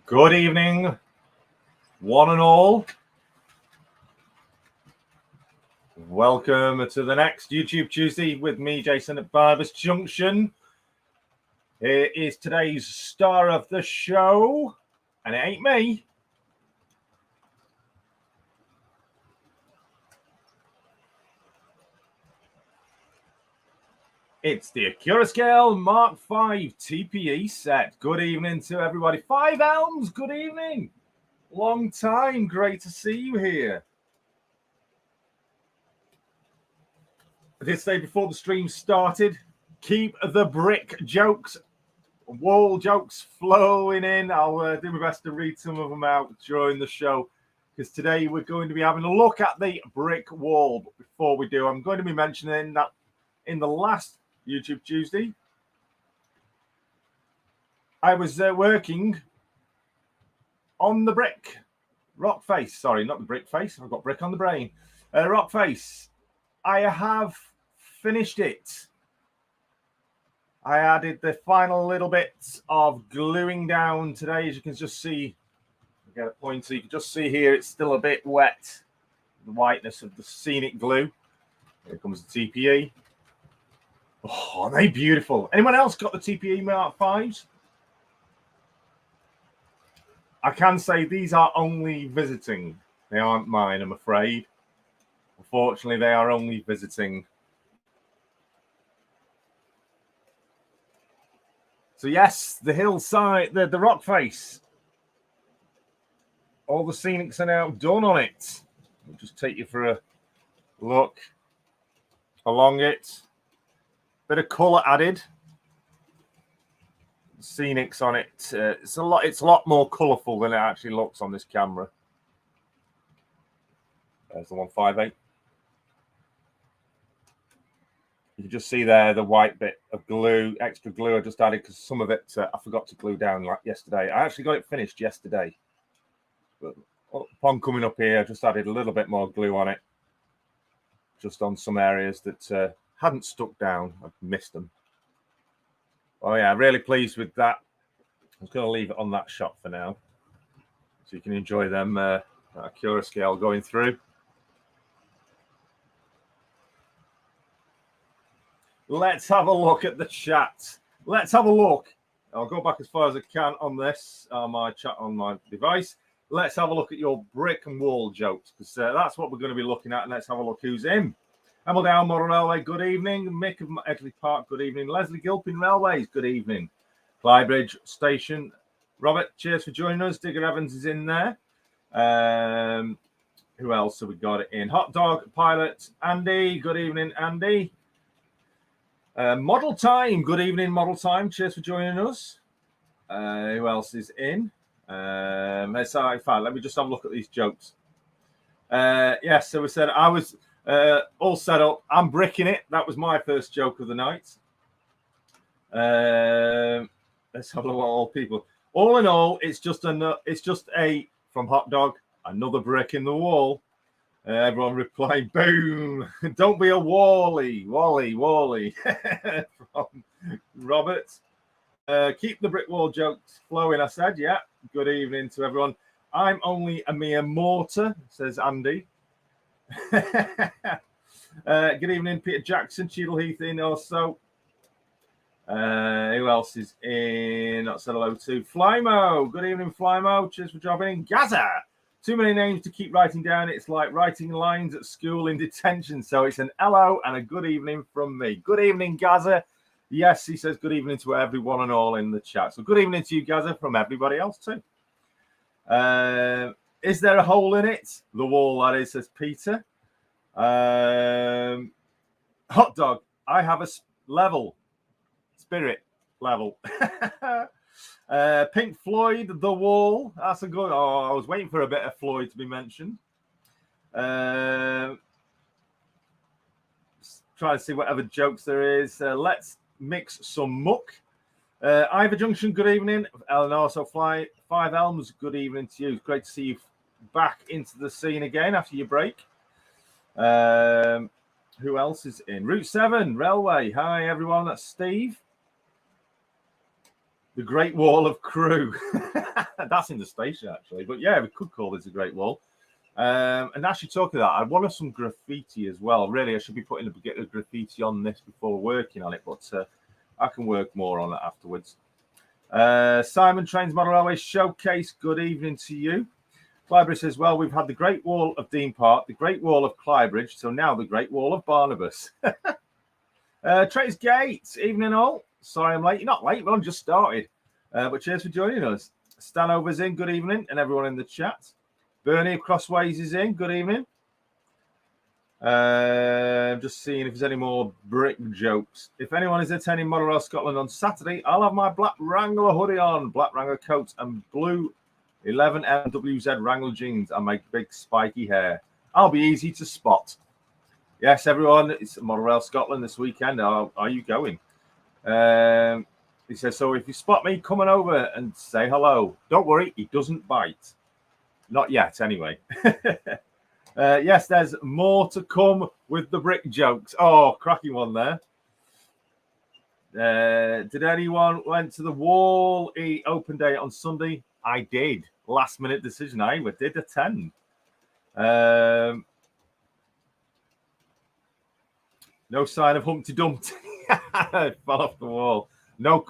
Good evening, one and all. Welcome to the next YouTube Tuesday with me, Jason, at Barnabas Junction. It is today's star of the show, and it ain't me. It's the Accurascale Mark V TPE set. Good evening to everybody. Five Elms, good evening. Long time, great to see you here. I did say before the stream started, keep the brick jokes, wall jokes flowing in. I'll do my best to read some of them out during the show, because today we're going to be having a look at the brick wall. But before we do, I'm going to be mentioning that in the last YouTube Tuesday, I was working on the rock face. Sorry, not the brick face. I've got brick on the brain. Rock face. I have finished it. I added the final little bits of gluing down today. As you can just see, I'll get a pointer. You can just see here it's still a bit wet. The whiteness of the scenic glue. Here comes the TPE. Oh, aren't they beautiful? Anyone else got the TPE Mark 5s? I can say these are only visiting. They aren't mine, I'm afraid. Unfortunately, they are only visiting. So yes, the hillside, the rock face. All the scenics are now done on it. I'll just take you for a look along it. Bit of colour added. Scenics on it. It's a lot more colourful than it actually looks on this camera. There's the 158. You can just see there the white bit of glue, extra glue I just added because some of it I forgot to glue down like yesterday. I actually got it finished yesterday. But upon coming up here, I just added a little bit more glue on it. Just on some areas that hadn't stuck down. I've missed them. Oh yeah, really pleased with that. I'm just going to leave it on that shot for now, so you can enjoy them Accurascale going through. Let's have a look at the chat. Let's have a look. I'll go back as far as I can on this, my chat on my device. Let's have a look at your brick and wall jokes, because that's what we're going to be looking at. And let's have a look who's in. Hemel Model Railway, good evening. Mick of Edley Park, good evening. Leslie Gilpin Railways, good evening. Clybridge Station, Robert, cheers for joining us. Digger Evans is in there. Who else have we got it in? Hot Dog Pilot, Andy, good evening, Andy. Model Time, good evening, Model Time. Cheers for joining us. Who else is in? Let's let me just have a look at these jokes. Yes, so we said I was all set up. I'm bricking it. That was my first joke of the night. Let's have a look at all people. All in all, it's just a from Hot Dog, another brick in the wall. Everyone replying, boom. Don't be a Wally. From Robert. Keep the brick wall jokes flowing, I said. Yeah. Good evening to everyone. I'm only a mere mortar, says Andy. Good evening, Peter Jackson, Cheadle Heath in also. Who else is in? Not said hello to Flymo. Good evening, Flymo. Cheers for dropping in. Gaza. Too many names to keep writing down. It's like writing lines at school in detention. So it's an hello and a good evening from me. Good evening, Gaza. Yes, he says good evening to everyone and all in the chat. So good evening to you, Gaza, from everybody else too. Is there a hole in it? The wall, that is, says Peter. Hot Dog. I have a level. Spirit level. Pink Floyd, The Wall. That's a good. Oh, I was waiting for a bit of Floyd to be mentioned. Try to see whatever jokes there is. Let's mix some muck. Ivor Junction, good evening. And also Five Elms, good evening to you. It's great to see you back into the scene again after your break. Who else is in? Route 7 Railway. Hi, everyone. That's Steve. The Great Wall of Crew. That's in the station, actually. But yeah, we could call this a Great Wall. And actually, talking of that, I wanted some graffiti as well. Really, I should be putting a bit of graffiti on this before working on it, but I can work more on it afterwards. Simon Trains Model Railway Showcase. Good evening to you. Clybridge says, well, we've had the Great Wall of Dean Park, the Great Wall of Clybridge, so now the Great Wall of Barnabas. Trace Gates, evening all. Sorry I'm late. You're not late, we've just started. But cheers for joining us. Stanover's in, good evening, and everyone in the chat. Bernie of Crossways is in, good evening. Just seeing if there's any more brick jokes. If anyone is attending Model Rail Scotland on Saturday, I'll have my black Wrangler hoodie on, black Wrangler coat, and blue 11MWZ Wrangler jeans, and my big spiky hair. I'll be easy to spot. Yes, everyone, it's Model Rail Scotland this weekend. Are you going? He says, so if you spot me coming over and say hello, don't worry, he doesn't bite. Not yet, anyway. Yes, there's more to come with the brick jokes. Oh, cracking one there. Did anyone went to the Wall E open day on Sunday? I did. Last minute decision. I did attend. No sign of Humpty Dumpty. Fell off the wall. No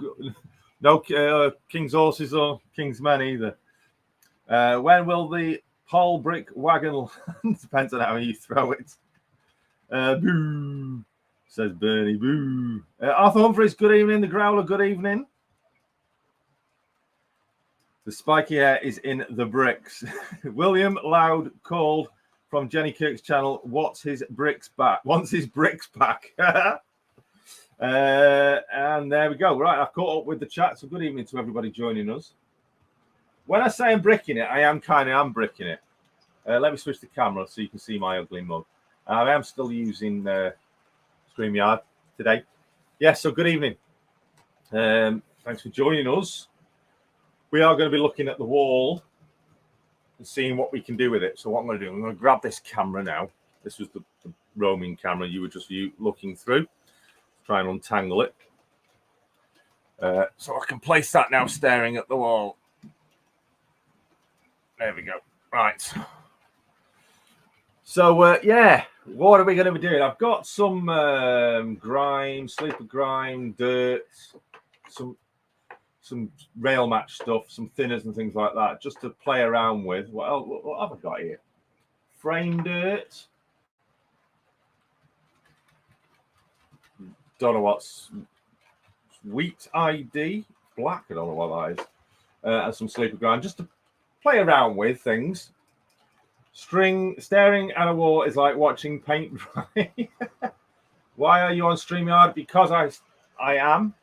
King's horses or King's men either. When will the Paul brick wagon land? Depends on how you throw it. Boo, says Bernie. Boo. Arthur Humphreys, good evening. The Growler, good evening. The spiky hair is in the bricks. William Loud called from Jenny Kirk's channel. What's his bricks back? Wants his bricks back. And there we go. Right, I've caught up with the chat. So good evening to everybody joining us. When I say I'm bricking it, I am bricking it. Let me switch the camera so you can see my ugly mug. I am still using StreamYard today. Yes, so good evening. Thanks for joining us. We are going to be looking at the wall and seeing what we can do with it. So what I'm going to do, I'm going to grab this camera now. This was the roaming camera you were just looking through. Try and untangle it. So I can place that now staring at the wall. There we go. Right. So, yeah, what are we going to be doing? I've got some grime, sleeper grime, dirt, some rail match stuff, some thinners and things like that, just to play around with. What have I got here? Frame dirt. don't know what's Wheat ID Black. I don't know what that is. And some sleeper grind just to play around with things. Staring at a wall is like watching paint dry. Why are you on StreamYard? Because I am.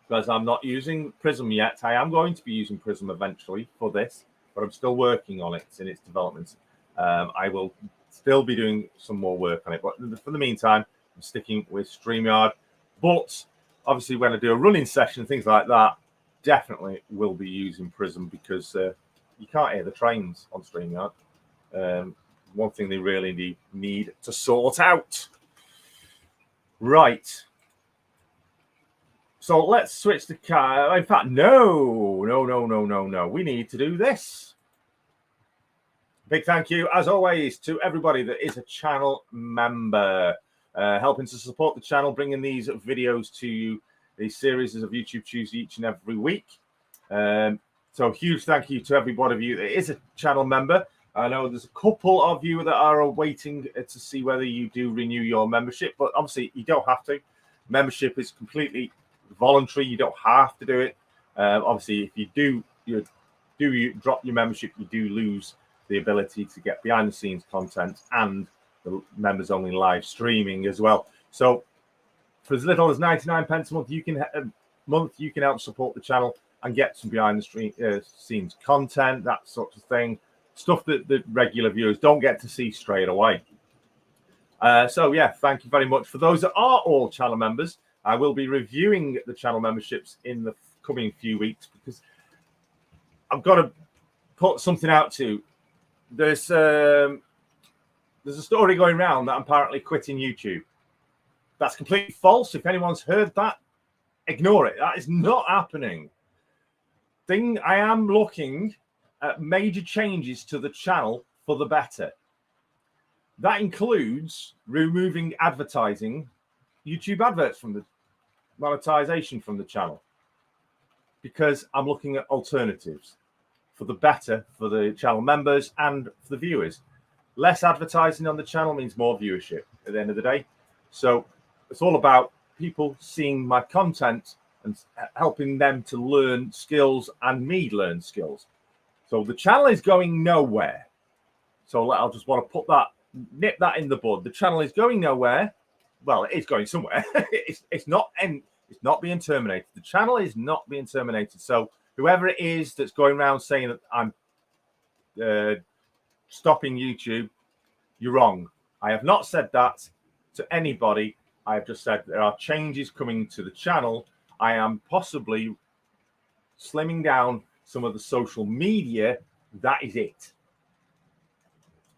Because I'm not using Prism yet. I am going to be using Prism eventually for this, but I'm still working on it in its development. I will still be doing some more work on it, but for the meantime, I'm sticking with StreamYard. But obviously, when I do a running session, things like that, definitely will be using Prism because you can't hear the trains on StreamYard. One thing they really need to sort out. Right. So let's switch the car. In fact, no. We need to do this. Big thank you, as always, to everybody that is a channel member, helping to support the channel, bringing these videos to you, these series of YouTube Tuesday each and every week. So huge thank you to every one of you that is a channel member. I know there's a couple of you that are waiting to see whether you do renew your membership, but obviously you don't have to. Membership is completely voluntary. You don't have to do it. Obviously, if you do, you drop your membership, you do lose the ability to get behind the scenes content and the members only live streaming as well. So for as little as 99 pence a month, you can help support the channel and get some behind the scenes content, that sort of thing, stuff that the regular viewers don't get to see straight away. So yeah, thank you very much. For those that are all channel members, I will be reviewing the channel memberships in the coming few weeks because I've got to put something out to. There's a story going around that I'm apparently quitting YouTube. That's completely false. If anyone's heard that, ignore it. That is not happening. I am looking at major changes to the channel for the better. That includes removing advertising, YouTube adverts from the monetization from the channel, because I'm looking at alternatives for the better for the channel members and for the viewers. Less advertising on the channel means more viewership at the end of the day. So it's all about people seeing my content and helping them to learn skills and me learn skills. So the channel is going nowhere. So I'll just want to nip that in the bud. The channel is going nowhere. Well, it is going somewhere. It's not being terminated. The channel is not being terminated. So whoever it is that's going around saying that I'm stopping YouTube, you're wrong. I have not said that to anybody. I have just said there are changes coming to the channel. I am possibly slimming down some of the social media. That is it.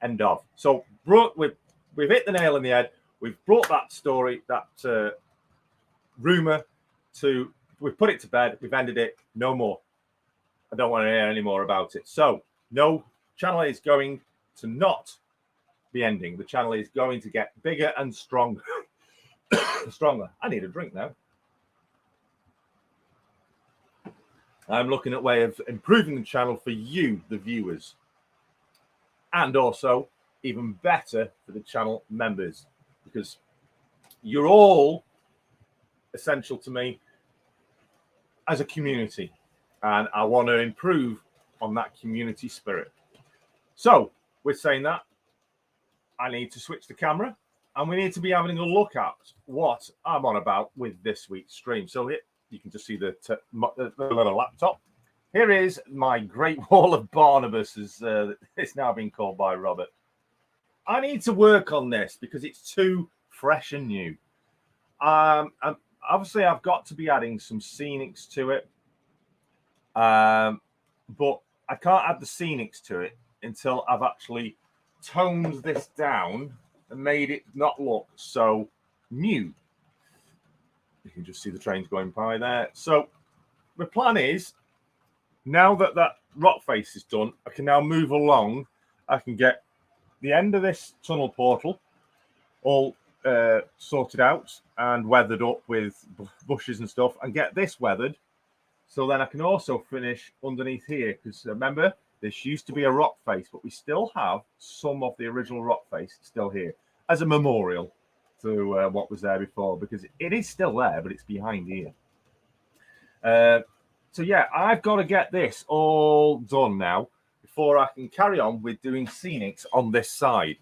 End of. So we've hit the nail on the head. We've brought that story, that rumor we've put it to bed. We've ended it. No more. I don't want to hear any more about it. So no, channel is going to not be ending. The channel is going to get bigger and stronger. Stronger. I need a drink now. I'm looking at a way of improving the channel for you, the viewers, and also even better for the channel members, because you're all essential to me as a community, and I want to improve on that community spirit. So with saying that, I need to switch the camera and we need to be having a look at what I'm on about with this week's stream. So here you can just see the little laptop. Here is my Great Wall of Barnabas, as it's now been called by Robert. I need to work on this because it's too fresh and new. And obviously, I've got to be adding some scenics to it. But I can't add the scenics to it until I've actually toned this down and made it not look so new. You can just see the trains going by there. So the plan is, now that that rock face is done, I can now move along. I can get the end of this tunnel portal all sorted out and weathered up with bushes and stuff, and get this weathered. So then I can also finish underneath here, because remember, this used to be a rock face, but we still have some of the original rock face still here as a memorial. to what was there before, because it is still there, but it's behind here. So yeah, I've got to get this all done now before I can carry on with doing scenics on this side.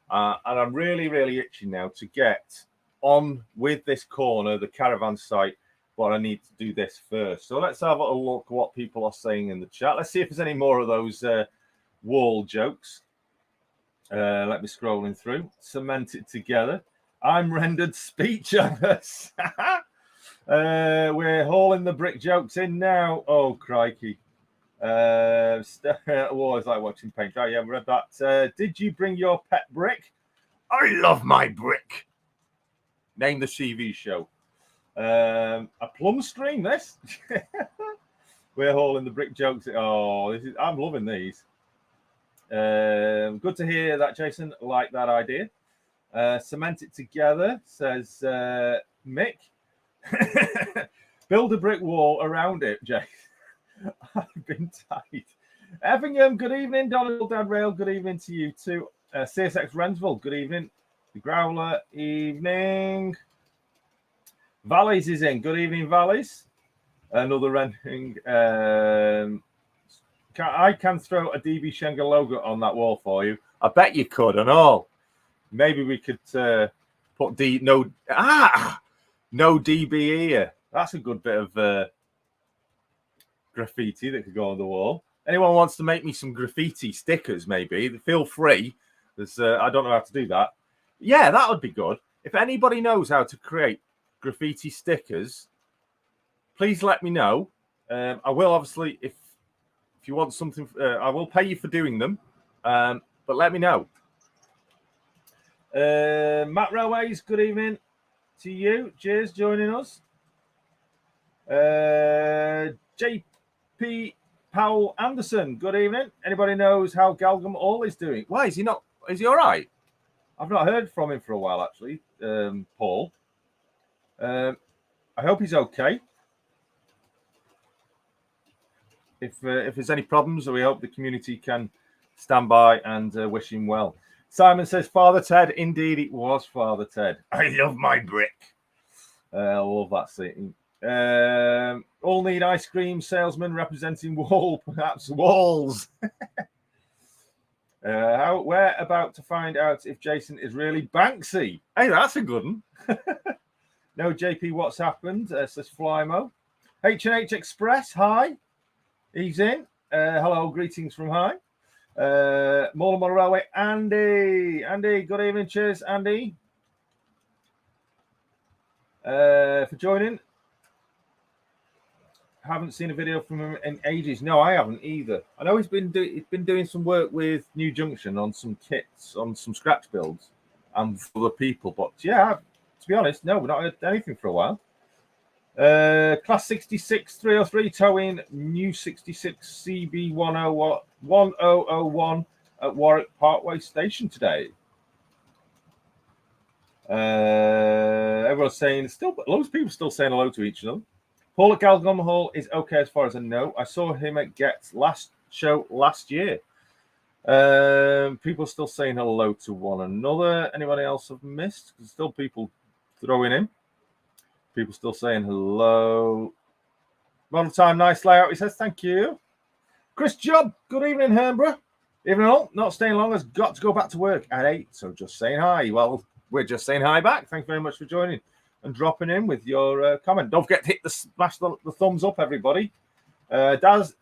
And I'm really, really itching now to get on with this corner, the caravan site, but I need to do this first. So let's have a look at what people are saying in the chat. Let's see if there's any more of those wall jokes. Let me scrolling through. Cement it together. I'm rendered speechless. We're hauling the brick jokes in now. Oh, crikey. War is like watching paint. Oh, yeah, we read that. Did you bring your pet brick? I love my brick. Name the TV show. A plum stream, this. We're hauling the brick jokes. Oh, I'm loving these. Good to hear that, Jason. Like that idea. Cement it together, says Mick. Build a brick wall around it, Jay. I've been tight. Effingham, good evening. Donald Dad Rail, good evening to you too. CSX Rensville, good evening. The Growler, evening. Valleys is in. Good evening, Valleys. Another renting. I can throw a DB Schengen logo on that wall for you. I bet you could and all. Maybe we could put no DB here. That's a good bit of graffiti that could go on the wall. Anyone wants to make me some graffiti stickers, maybe, feel free. I don't know how to do that. Yeah, that would be good. If anybody knows how to create graffiti stickers, please let me know. I will, obviously, if you want something, I will pay you for doing them. But let me know. Matt Railways, good evening to you. Cheers, joining us. JP Powell Anderson, good evening. Anybody knows how Galgam All is doing? Why is he not? Is he all right? I've not heard from him for a while, actually. Paul. I hope he's okay. If there's any problems, we hope the community can stand by and wish him well. Simon says, Father Ted. Indeed, it was Father Ted. I love my brick. I love that scene. All need ice cream salesman representing wall, perhaps walls. We're about to find out if Jason is really Banksy. Hey, that's a good one. No, JP, what's happened? Says Flymo. H&H Express, hi. He's in. Hello, greetings from high. Model Railway, Andy. Andy, good evening. Cheers, Andy. For joining. Haven't seen a video from him in ages. No, I haven't either. I know he's been doing some work with New Junction on some kits, on some scratch builds, and for other people. But yeah, to be honest, no, we've not heard anything for a while. Class 66 303 towing new 66 CB 1001 at Warwick Parkway Station today. Everyone's saying loads of people still saying hello to each other. Paul at Galgam Hall is okay as far as I know. I saw him at Get's last show last year. People still saying hello to one another. Anybody else have missed? There's still people throwing in. People still saying hello. Model time, nice layout. He says, thank you. Chris Job, good evening, Hernborough. Evening all, not staying long, has got to go back to work at 8. So just saying hi. Well, we're just saying hi back. Thank you very much for joining and dropping in with your comment. Don't forget to smash the thumbs up, everybody. Daz,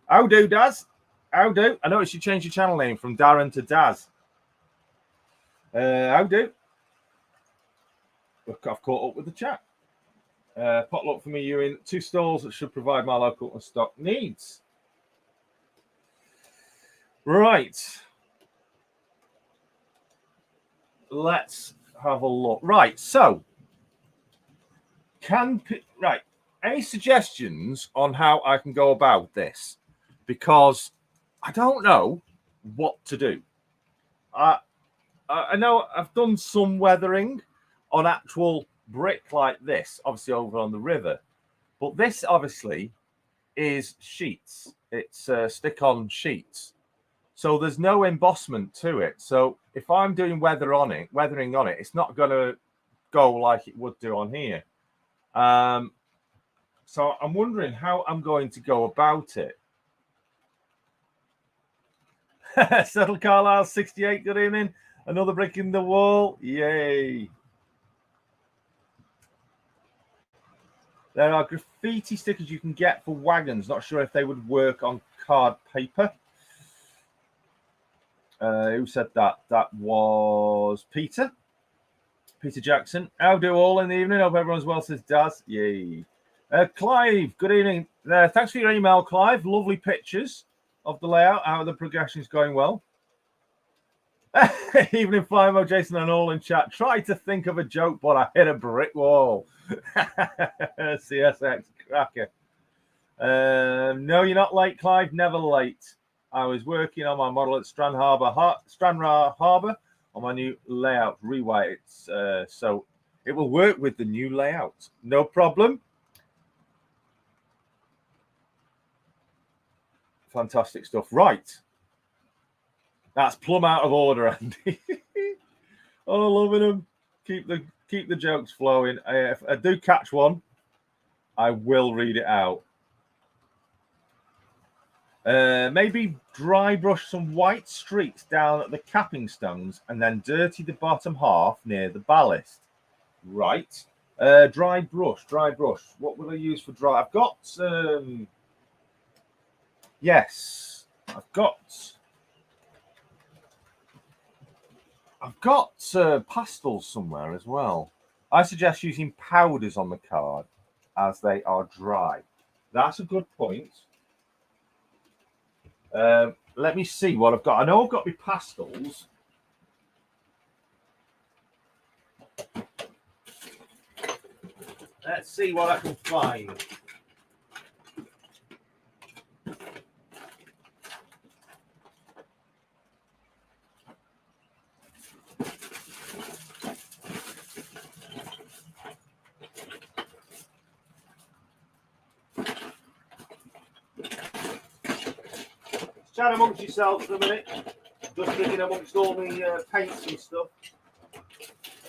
how do, Daz? How do? I noticed you changed your channel name from Darren to Daz. How do? I've caught up with the chat. Potluck for me, you're in 2 stalls that should provide my local and stock needs. Right. Let's have a look. Right, so any suggestions on how I can go about this? Because I don't know what to do. I know I've done some weathering on actual brick like this, obviously over on the river, but this obviously is sheets. It's stick-on sheets. So there's no embossment to it. So if I'm doing weathering on it, it's not going to go like it would do on here. So I'm wondering how I'm going to go about it. Settle Carlisle 68, good evening. Another brick in the wall. Yay. There are graffiti stickers you can get for wagons. Not sure if they would work on card paper. Who said that? That was Peter. Peter Jackson. How do all in the evening? Hope everyone's well, says Daz. Yay. Clive, good evening. Thanks for your email, Clive. Lovely pictures of the layout. How the progression is going well. Evening, Flymo, Jason, and all in chat. Try to think of a joke, but I hit a brick wall. CSX cracker. No, you're not late, Clive. Never late. I was working on my model at Stranraer Harbour on my new layout rewrite. So it will work with the new layout. No problem. Fantastic stuff. Right. That's plumb out of order, Andy. Oh, loving them. Keep the jokes flowing. If I do catch one, I will read it out. Maybe dry brush some white streaks down at the capping stones and then dirty the bottom half near the ballast. Right. Dry brush. What will I use for dry? I've got yes. I've got pastels somewhere as well. I suggest using powders on the card as they are dry. That's a good point. Let me see what I've got. I know I've got my pastels. Let's see what I can find. Chat amongst yourselves for a minute. Just thinking amongst all the paints and stuff.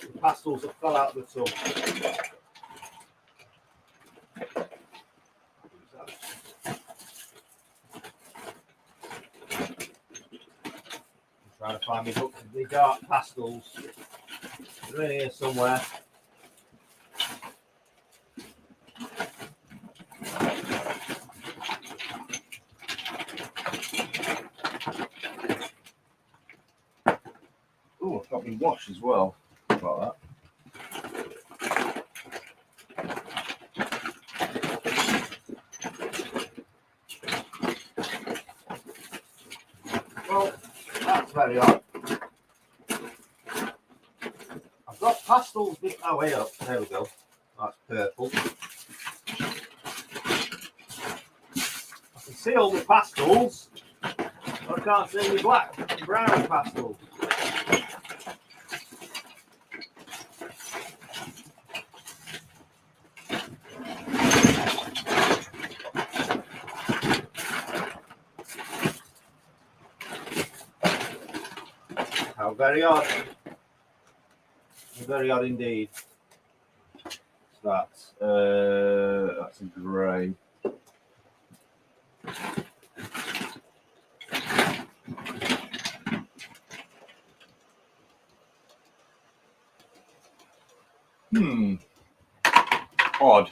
The pastels have fell out of the tub. I'm trying to find my dark pastels. They're in here somewhere. Oh, I've got my wash as well. About that. Well, that's very odd. I've got pastels. Oh, way up. There we go. That's purple. I can see all the pastels. I can't see any black and brown pastels. How very odd. Very odd indeed. That's a grey. Odd.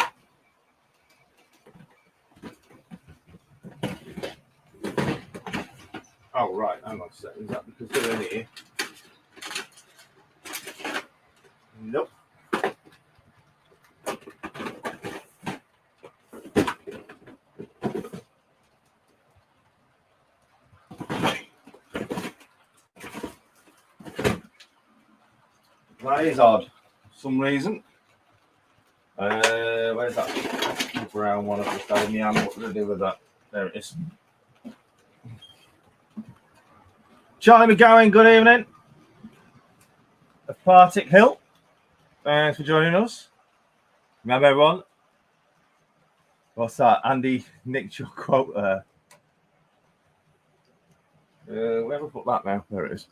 Oh, right. Hang on a second. Is that because they're in here? Nope. That is odd for some reason. Where's that brown one I've just had in my hand? What did I do with that? There it is. Charlie McGowan, good evening. Of Partick Hill. Thanks for joining us. Remember, everyone? What's that? Andy nicked your quote there. Where have I put that now? There it is.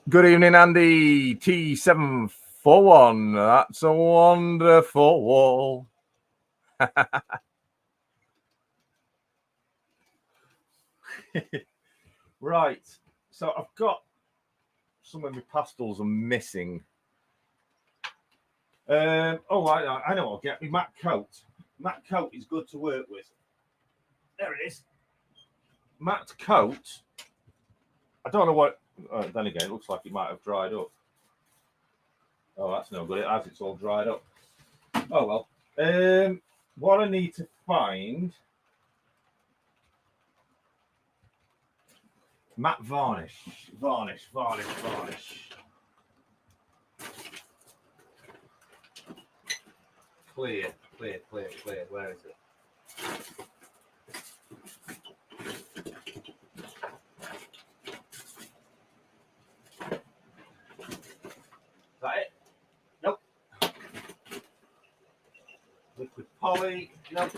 Good evening, Andy. T741. That's a wonderful wall. Right. So I've got some of my pastels are missing. I know what I'll get. My matte coat. Matte coat is good to work with. There it is. Matte coat. I don't know what. Then again, it looks like it might have dried up. Oh, that's no good. It has. It's all dried up. Oh well. What I need to find. Matte varnish. Varnish. Clear. Where is it? Is that it? Nope. Liquid poly. Nope.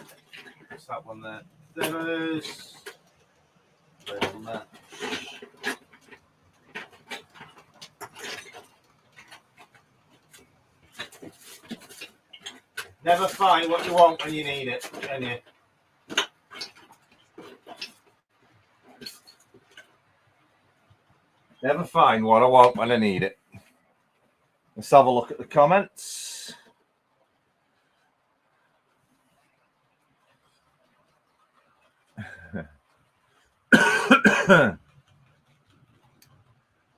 What's that one there? There's on that. Never find what you want when you need it, can you? Never find what I want when I need it. Let's have a look at the comments.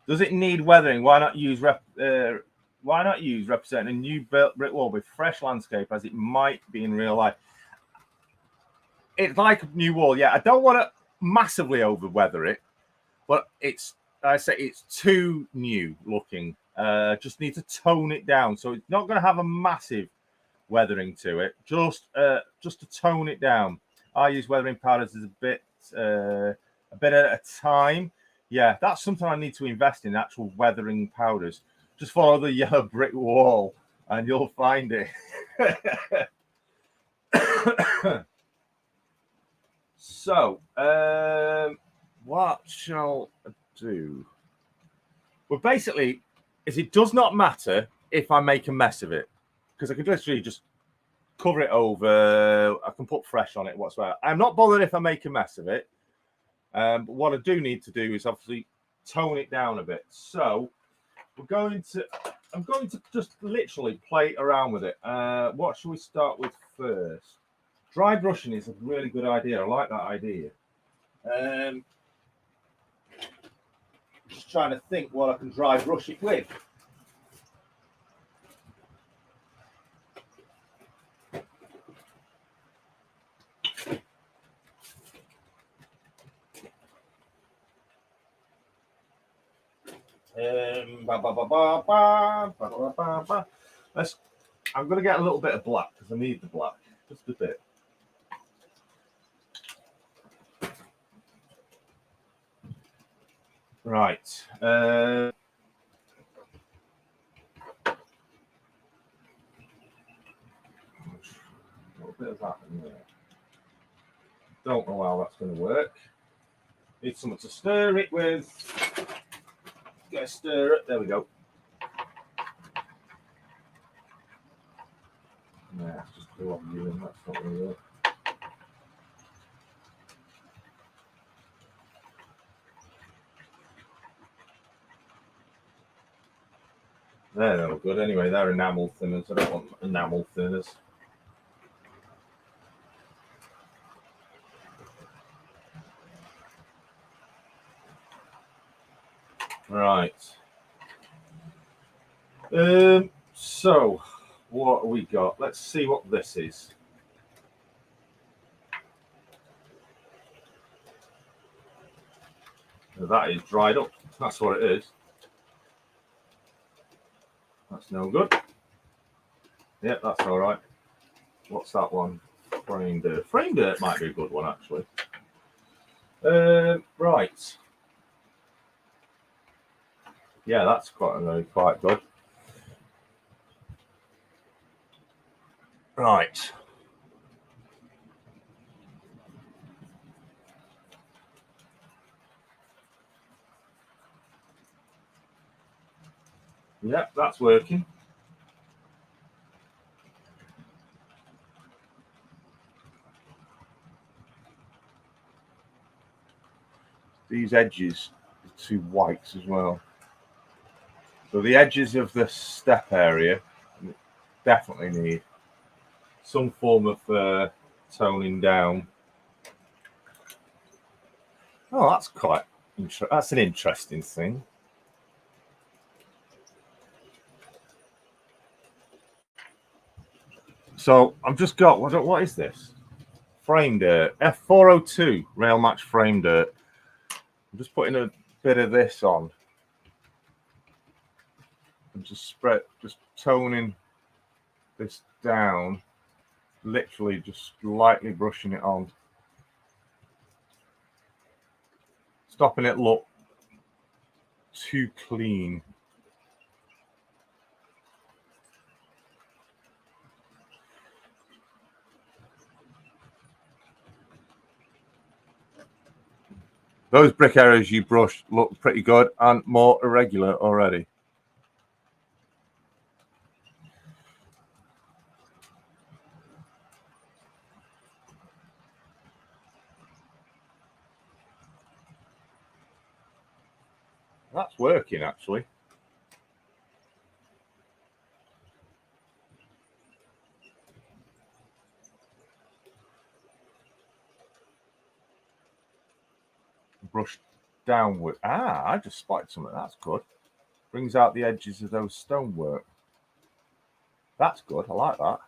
Does it need weathering? Why not use representing a new brick wall with fresh landscape as it might be in real life? It's like a new wall, yeah. I don't want to massively over weather it, but it's too new looking. Just need to tone it down, so it's not going to have a massive weathering to it. Just to tone it down. I use weathering powders as a bit at a time. Yeah, that's something I need to invest in, actual weathering powders. Just follow the yellow brick wall and you'll find it. So, what shall I do? Well, basically, it does not matter if I make a mess of it, because I could literally just cover it over. I can put fresh on it whatsoever. I'm not bothered if I make a mess of it. But what I do need to do is obviously tone it down a bit. So I'm going to just literally play around with it. What should we start with first? Dry brushing is a really good idea. I like that idea. Just trying to think what I can dry brush it with. I'm going to get a little bit of black because I need the black, just a bit. Right. A little bit of that in there. Don't know how that's going to work. Need something to stir it with. Get a stir it. There we go. Nah, it's just too obvious. That's not going to work. They're no good anyway. They're enamel thinners. I don't want enamel thinners. Right. So what have we got? Let's see what this is. That is dried up. That's what it is. That's no good. Yep, that's all right. What's that one? Frame dirt. Frame dirt might be a good one, actually. Right. Yeah, that's quite good. Right. Yeah, that's working. These edges are too white as well. So the edges of the step area definitely need some form of toning down. Oh, that's quite that's an interesting thing. So I've just got what is this? Frame dirt, F402 rail match frame dirt. I'm just putting a bit of this on and just toning this down, literally just lightly brushing it on, stopping it look too clean. Those brick areas you brushed look pretty good and more irregular already. That's working, actually. Brush downward. Ah, I just spotted something. That's good. Brings out the edges of those stonework. That's good. I like that.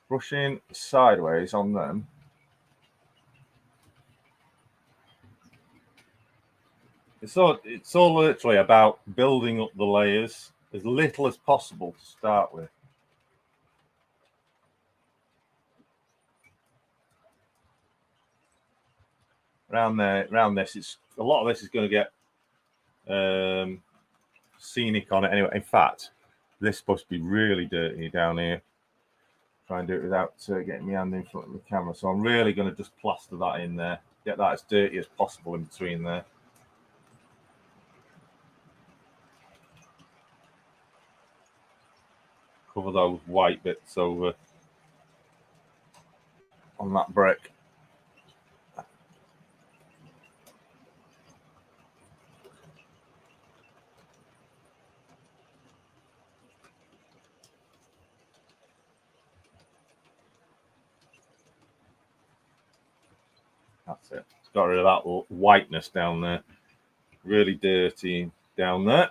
Brushing sideways on them. It's all literally about building up the layers as little as possible to start with. Around this, it's a lot of this is going to get scenic on it anyway. In fact, this is supposed to be really dirty down here. Try and do it without getting my hand in front of the camera. So I'm really going to just plaster that in there. Get that as dirty as possible in between there. Cover those white bits over on that brick. That's it. Got rid of that whiteness down there. Really dirty down there.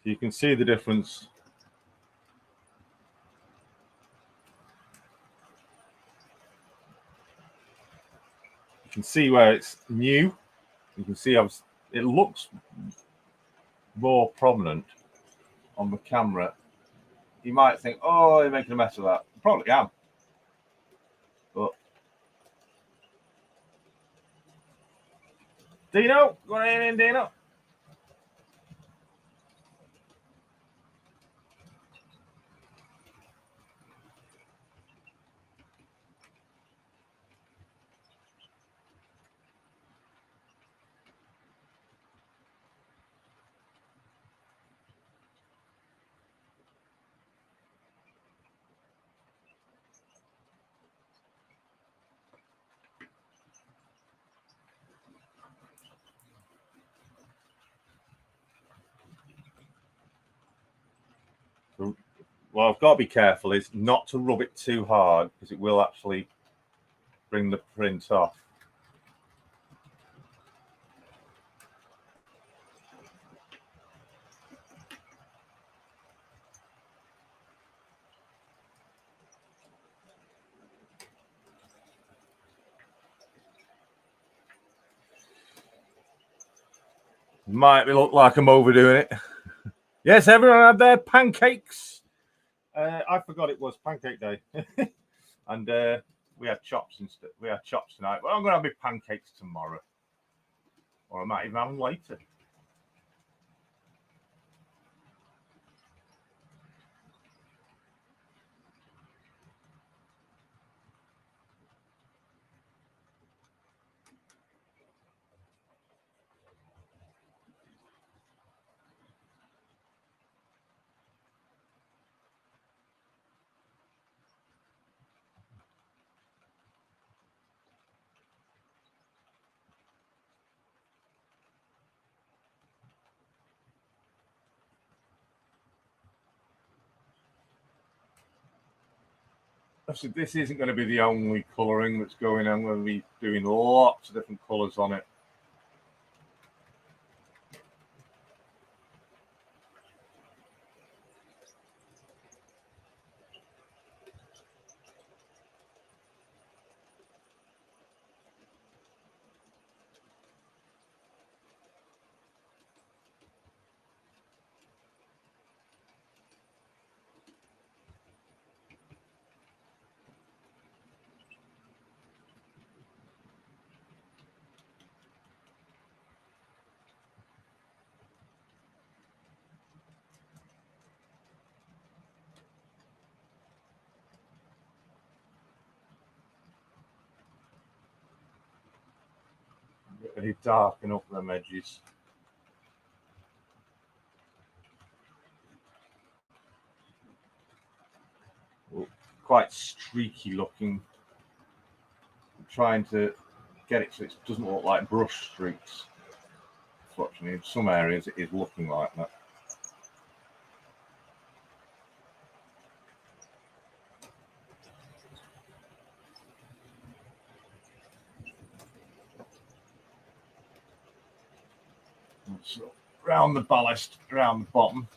You can see the difference. You can see where it's new. You can see it looks more prominent on the camera. You might think, oh, they're making a mess of that. Probably am. But Dino, go on in, Dino. What I've got to be careful is not to rub it too hard because it will actually bring the print off. Might look like I'm overdoing it. Yes, everyone had their pancakes. I forgot it was Pancake Day, and we had chops instead. We had chops tonight. Well, I'm going to have my pancakes tomorrow, or I might even have them later. So this isn't going to be the only colouring that's going on. I'm going to be doing lots of different colours on it. Really darken up them edges. Quite streaky looking. I'm trying to get it so it doesn't look like brush streaks. Fortunately, in some areas it is looking like that. So around the ballast, around the bottom,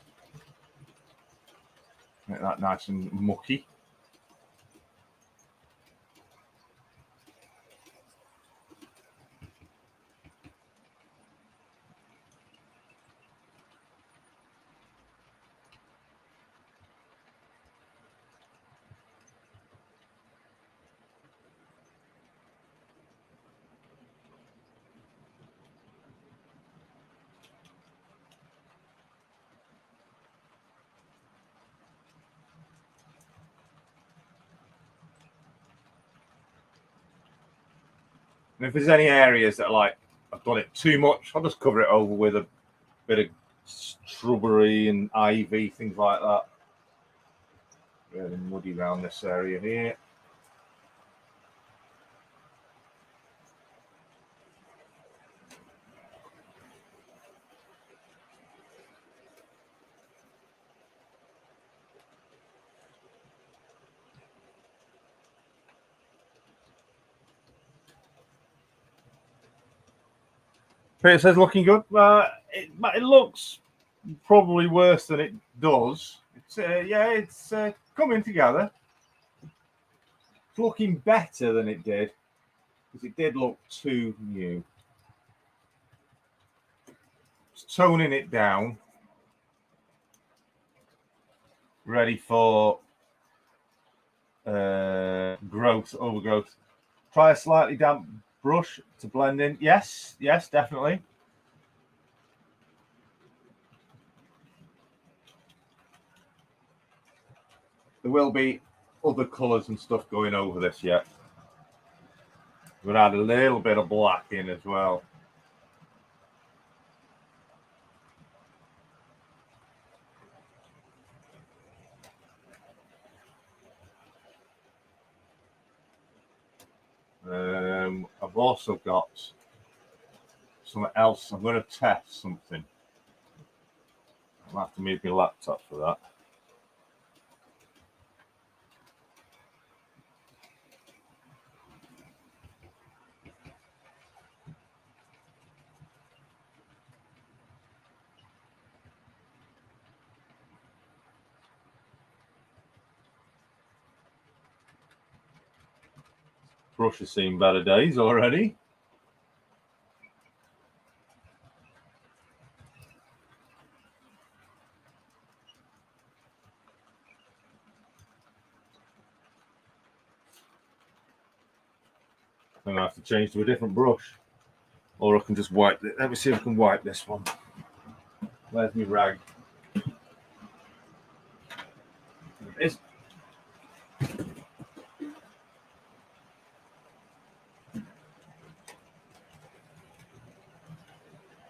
make that nice and mucky. And if there's any areas that are like I've done it too much, I'll just cover it over with a bit of shrubbery and ivy, things like that. Really muddy around this area here. It says looking good. It looks probably worse than it does. It's it's coming together. It's looking better than it did because it did look too new. It's toning it down, ready for growth, overgrowth. Try a slightly damp brush to blend in. Yes, definitely. There will be other colours and stuff going over this yet. We'll add a little bit of black in as well. I've also got something else. I'm going to test something. I'll have to move my laptop for that. Brush has seen better days already. I'm going to have to change to a different brush. Or I can just wipe it. Let me see if I can wipe this one. Where's my rag? There it is.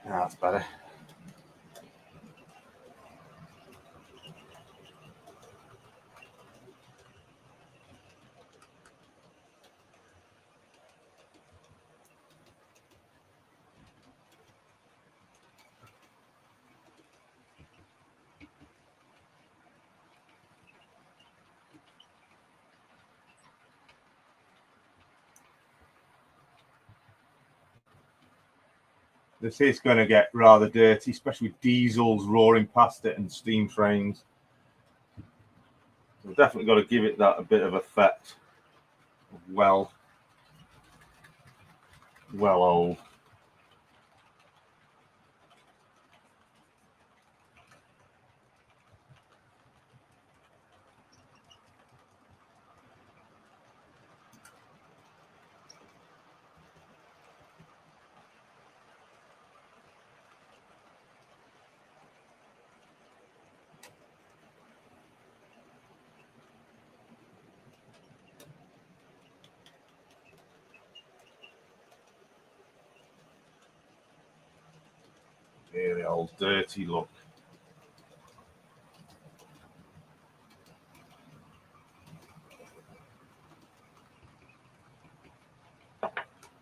That's better. This is going to get rather dirty, especially with diesels roaring past it and steam trains. We've definitely got to give it that a bit of effect. Well old. Really old, dirty look.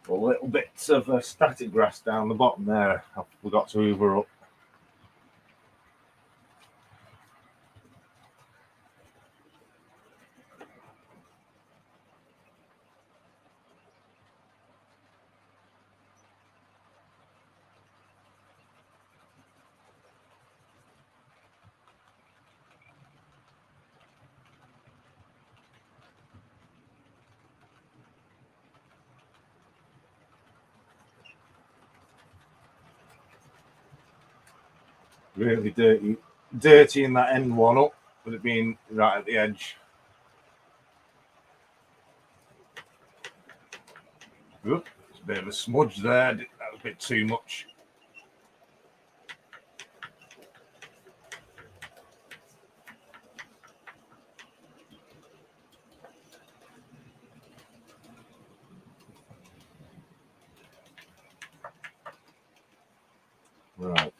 A little bits of static grass down the bottom there. I forgot to hoover up. Really dirty in that end one up, with it being right at the edge. Oop, there's a bit of a smudge there. That was a bit too much. Right.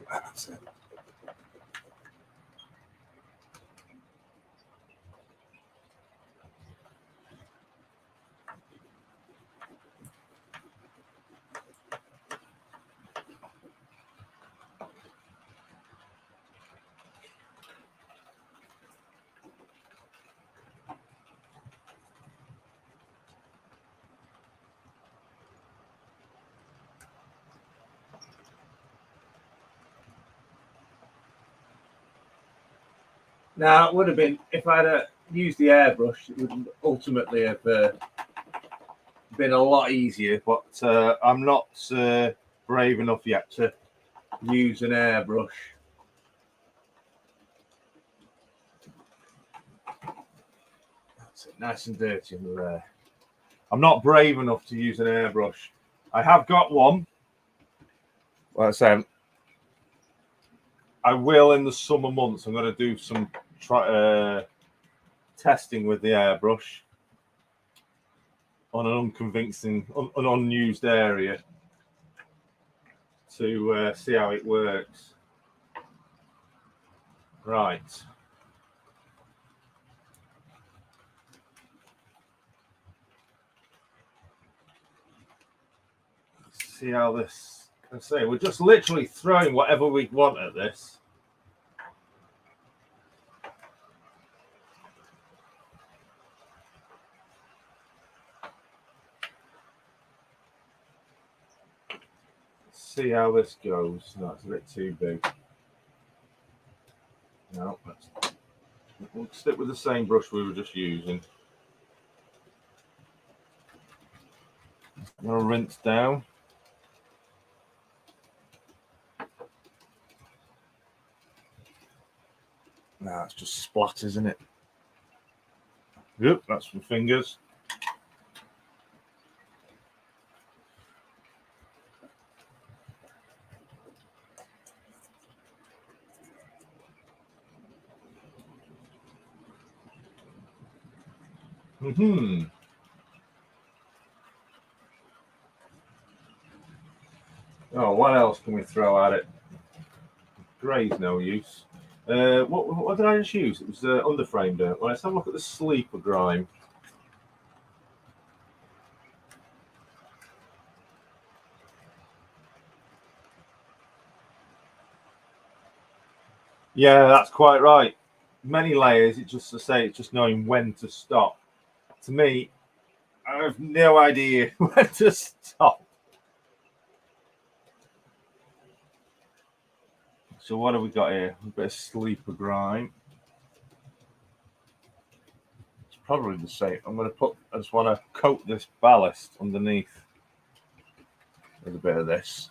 That's it. Now, it would have been, if I'd used the airbrush, it would ultimately have been a lot easier, but I'm not brave enough yet to use an airbrush. That's it, nice and dirty under there. I'm not brave enough to use an airbrush. I have got one. Like I say, I will in the summer months. I'm going to do some testing with the airbrush on an unconvincing, an unused area to see how it works. Right. Let's see how this. I say we're just literally throwing whatever we want at this. See how this goes. No, it's a bit too big. No, we'll stick with the same brush we were just using. I'm going to rinse down. Nah, it's just splatters, isn't it? Yep, that's my fingers. Oh, what else can we throw at it? Grey's no use. What did I just use? It was underframe dirt. Well, let's have a look at the sleeper grime. Yeah, that's quite right. Many layers. It's just to say, it's just knowing when to stop. To me, I have no idea when to stop. So what have we got here? A bit of sleeper grime. It's probably the same. I just want to coat this ballast underneath with a bit of this.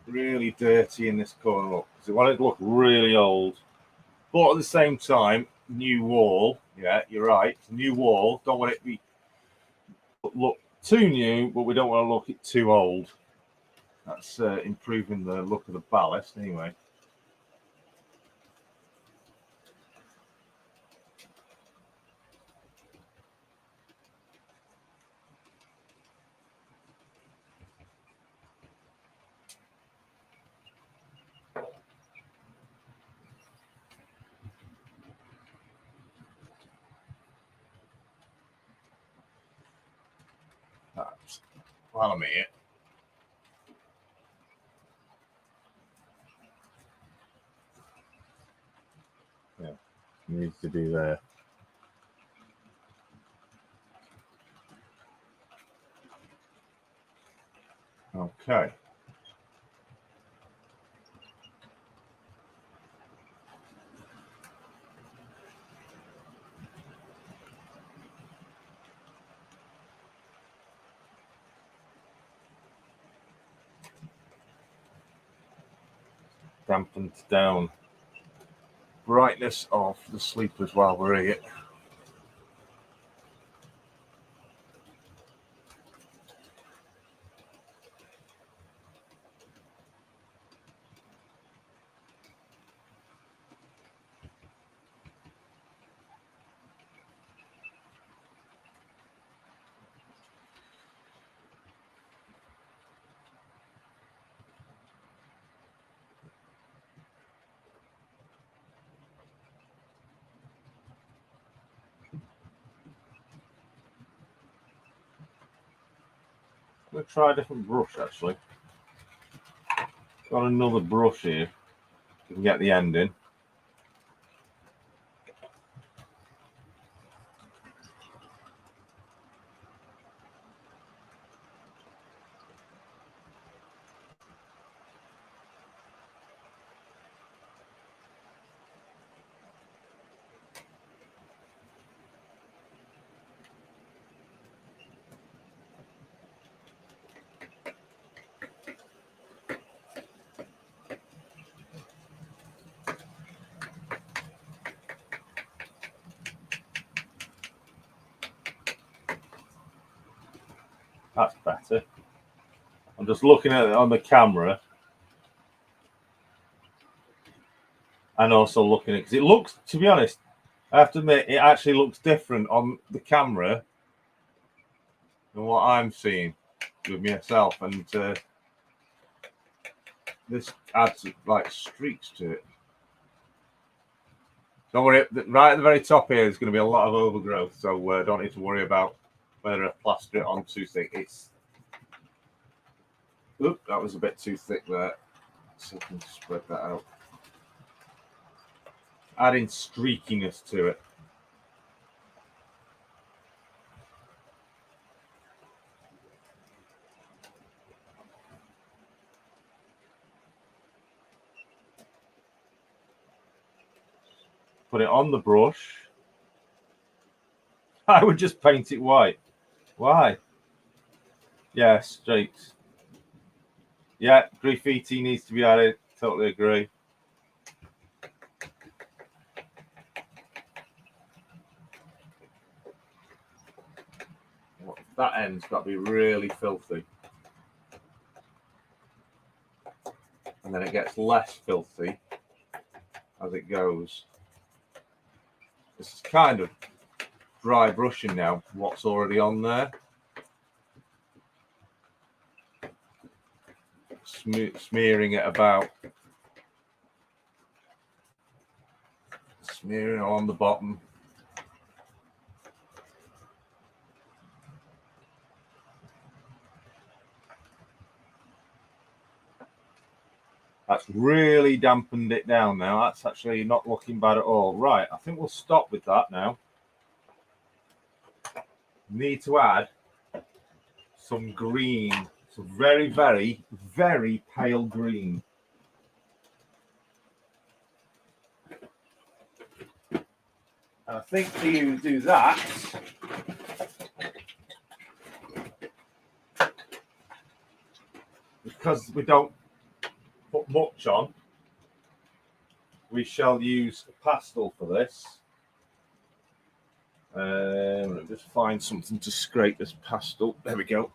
Really dirty in this corner up because I want it to look really old, but at the same time, new wall. Yeah, you're right. New wall. Don't want it to be look too new, but we don't want to look it too old. That's improving the look of the ballast anyway. That's while I'm here. Yeah, needs to be there. Okay. Dampened down brightness of the sleepers while we're here. I'm going to try a different brush actually. Got another brush here. You can get the end in. That's better. I'm just looking at it on the camera and also looking at it because it looks, to be honest, I have to admit, it actually looks different on the camera than what I'm seeing with myself, and this adds like streaks to it. Don't worry, right at the very top here is going to be a lot of overgrowth, so don't need to worry about whether I plaster it on too thick. It's Oop, that was a bit too thick there. So I can spread that out. Adding streakiness to it. Put it on the brush. I would just paint it white. Why? Yeah, streaks. Yeah, graffiti needs to be added. Totally agree. That end's got to be really filthy. And then it gets less filthy as it goes. This is kind of dry brushing now, what's already on there. Smearing it about. Smearing it on the bottom. That's really dampened it down now. That's actually not looking bad at all. Right, I think we'll stop with that now. Need to add some green. Some very, very, very pale green. And I think for you to do that, because we don't put much on, we shall use a pastel for this. Let me just find something to scrape this pastel. There we go.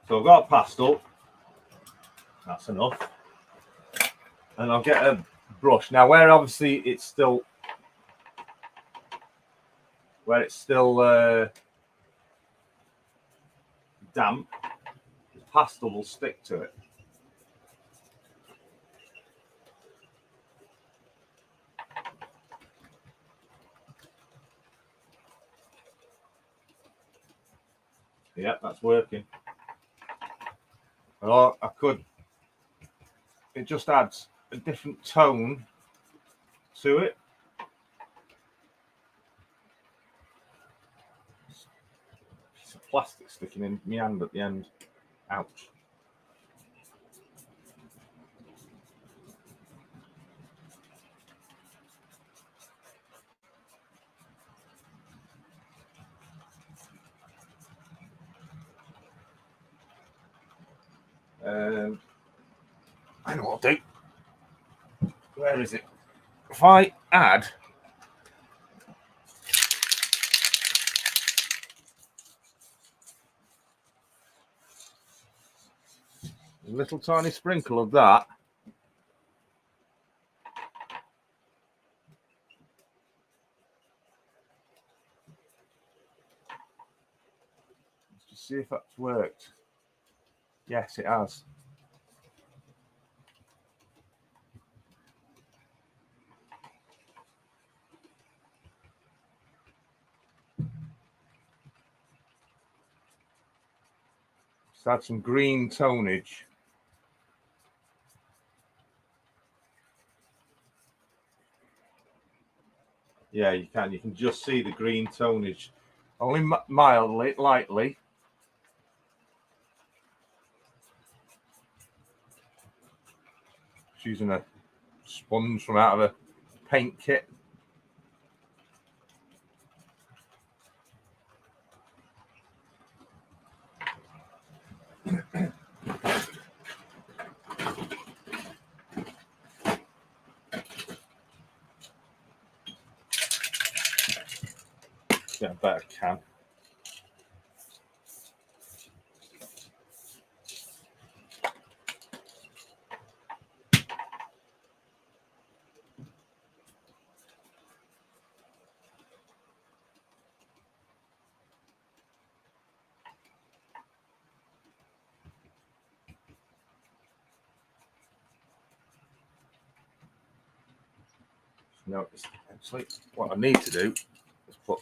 So I've got a pastel. That's enough. And I'll get a brush. Now, where obviously it's still damp, the pastel will stick to it. Yeah, that's working. Or I could, it just adds a different tone to it. Piece of plastic sticking in my hand at the end. Ouch. I know what I'll do. Where is it? If I add a little tiny sprinkle of that, let's just see if that's worked. Yes, it has. Just add some green tonage. Yeah, you can. You can just see the green tonage. Only mildly, lightly. Just using a sponge from out of a paint kit. Get a better can. No, actually, what I need to do is put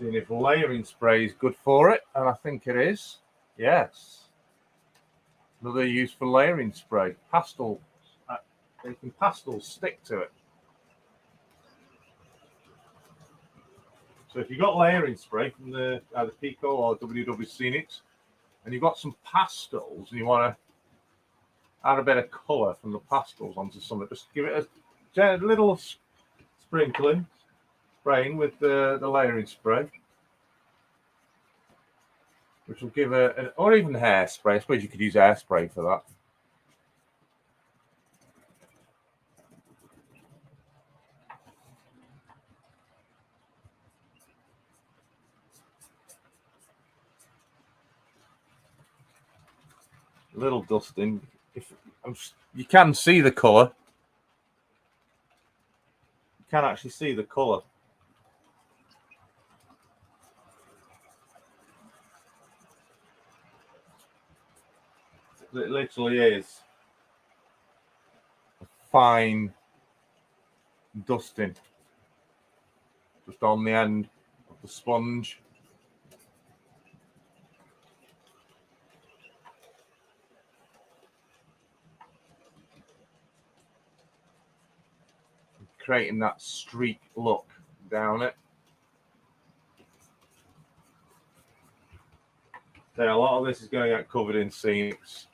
seeing if layering spray is good for it, and I think it is. Yes. Another use for layering spray. Pastels. Making pastels stick to it. So if you've got layering spray from the either Pico or WW Scenics, and you've got some pastels and you want to add a bit of colour from the pastels onto something, just give it a little sprinkling, spraying with the layering spray, which will give or even hairspray. I suppose you could use hairspray for that. A little dusting. You can see the colour. You can actually see the colour. It literally is a fine dusting just on the end of the sponge. Creating that streak look down it. So a lot of this is going to get covered in Scenics.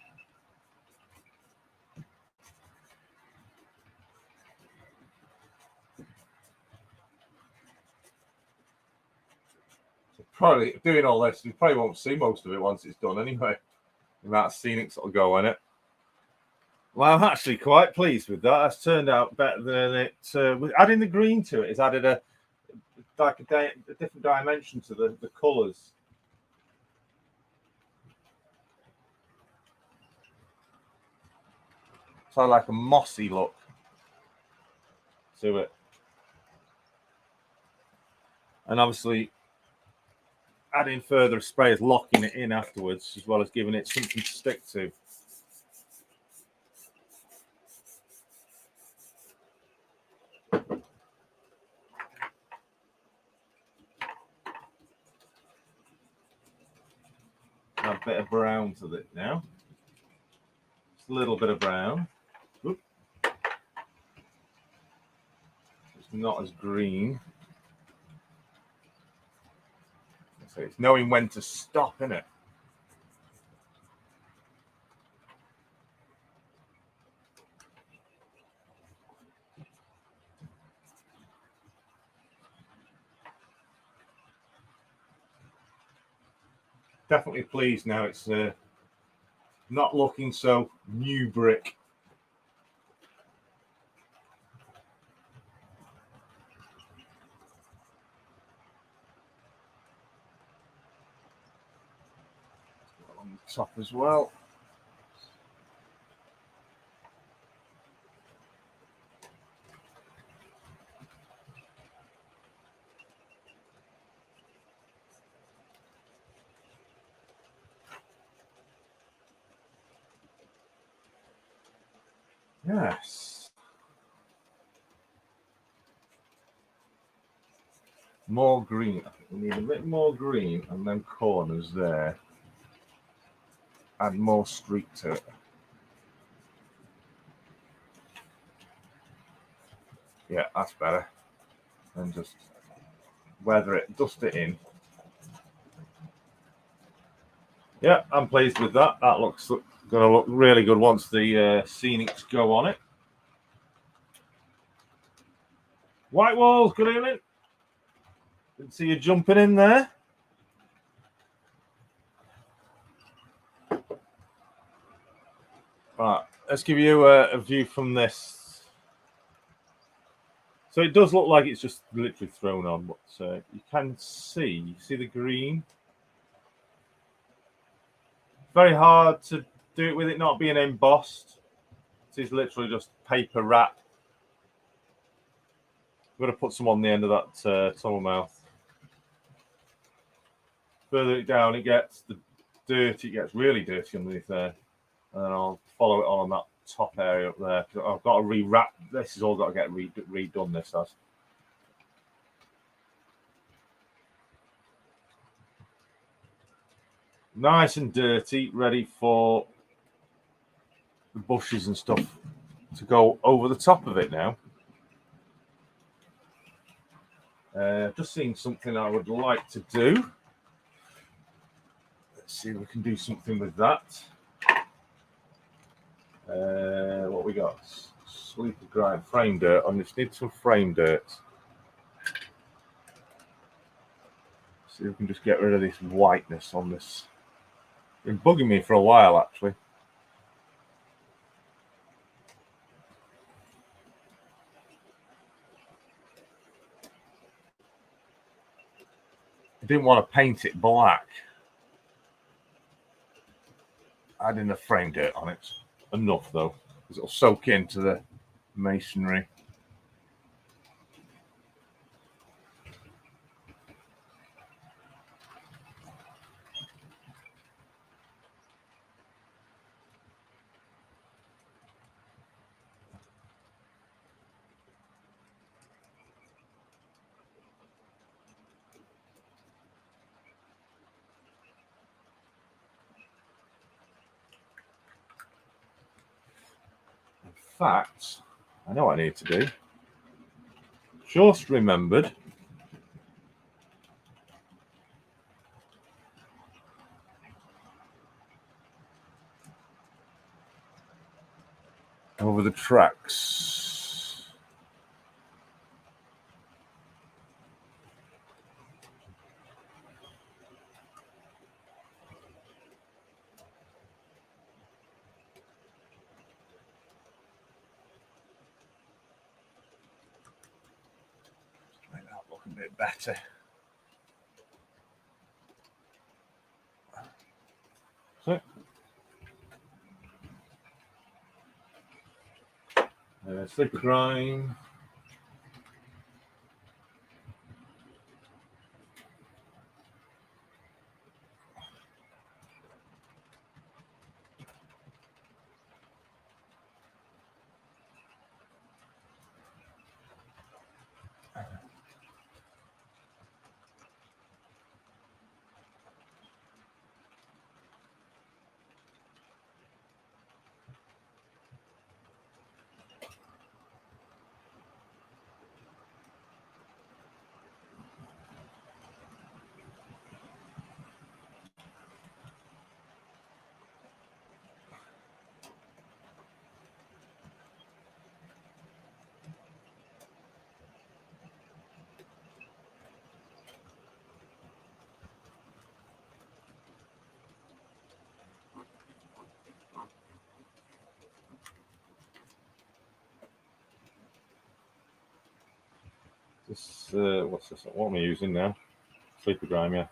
So probably doing all this, you probably won't see most of it once it's done anyway. The amount of Scenics that'll go in it. Well, I'm actually quite pleased with that. That's turned out better than it. Adding the green to it has added a different dimension to the colours. So like a mossy look to it. And obviously adding further spray is locking it in afterwards, as well as giving it something to stick to. Add a bit of brown to it now. Just a little bit of brown. Oop. It's not as green. So it's knowing when to stop, isn't it? Definitely pleased now. It's not looking so new brick. On the top as well. Yes. More green. I think we need a bit more green, and then corners there. Add more streak to it. Yeah, that's better. And just weather it, dust it in. Yeah, I'm pleased with that. That looks going to look really good once the Scenics go on it. White Walls, good evening. Didn't see you jumping in there. Right, let's give you a view from this. So it does look like it's just literally thrown on, but you can see the green. Very hard to do it with it not being embossed. It is literally just paper wrap. I'm going to put some on the end of that tunnel mouth. Further it down, it gets dirty. It gets really dirty underneath there, and then I'll follow it on that top area up there. I've got to rewrap. This has all got to get redone. This has. Nice and dirty, ready for the bushes and stuff to go over the top of it now. Just seeing something I would like to do. Let's see if we can do something with that. What we got? Sleeper grind, frame dirt. I just need some frame dirt. See if we can just get rid of this whiteness on this. It's been bugging me for a while, actually. I didn't want to paint it black. Adding the frame dirt on it. Enough, though, because it'll soak into the masonry. In fact, I know what I need to do. Just remembered. Over the tracks. Make that look a bit better. So, sleeper grind. This, what's this? What am I using now? Sleeper grime, yeah.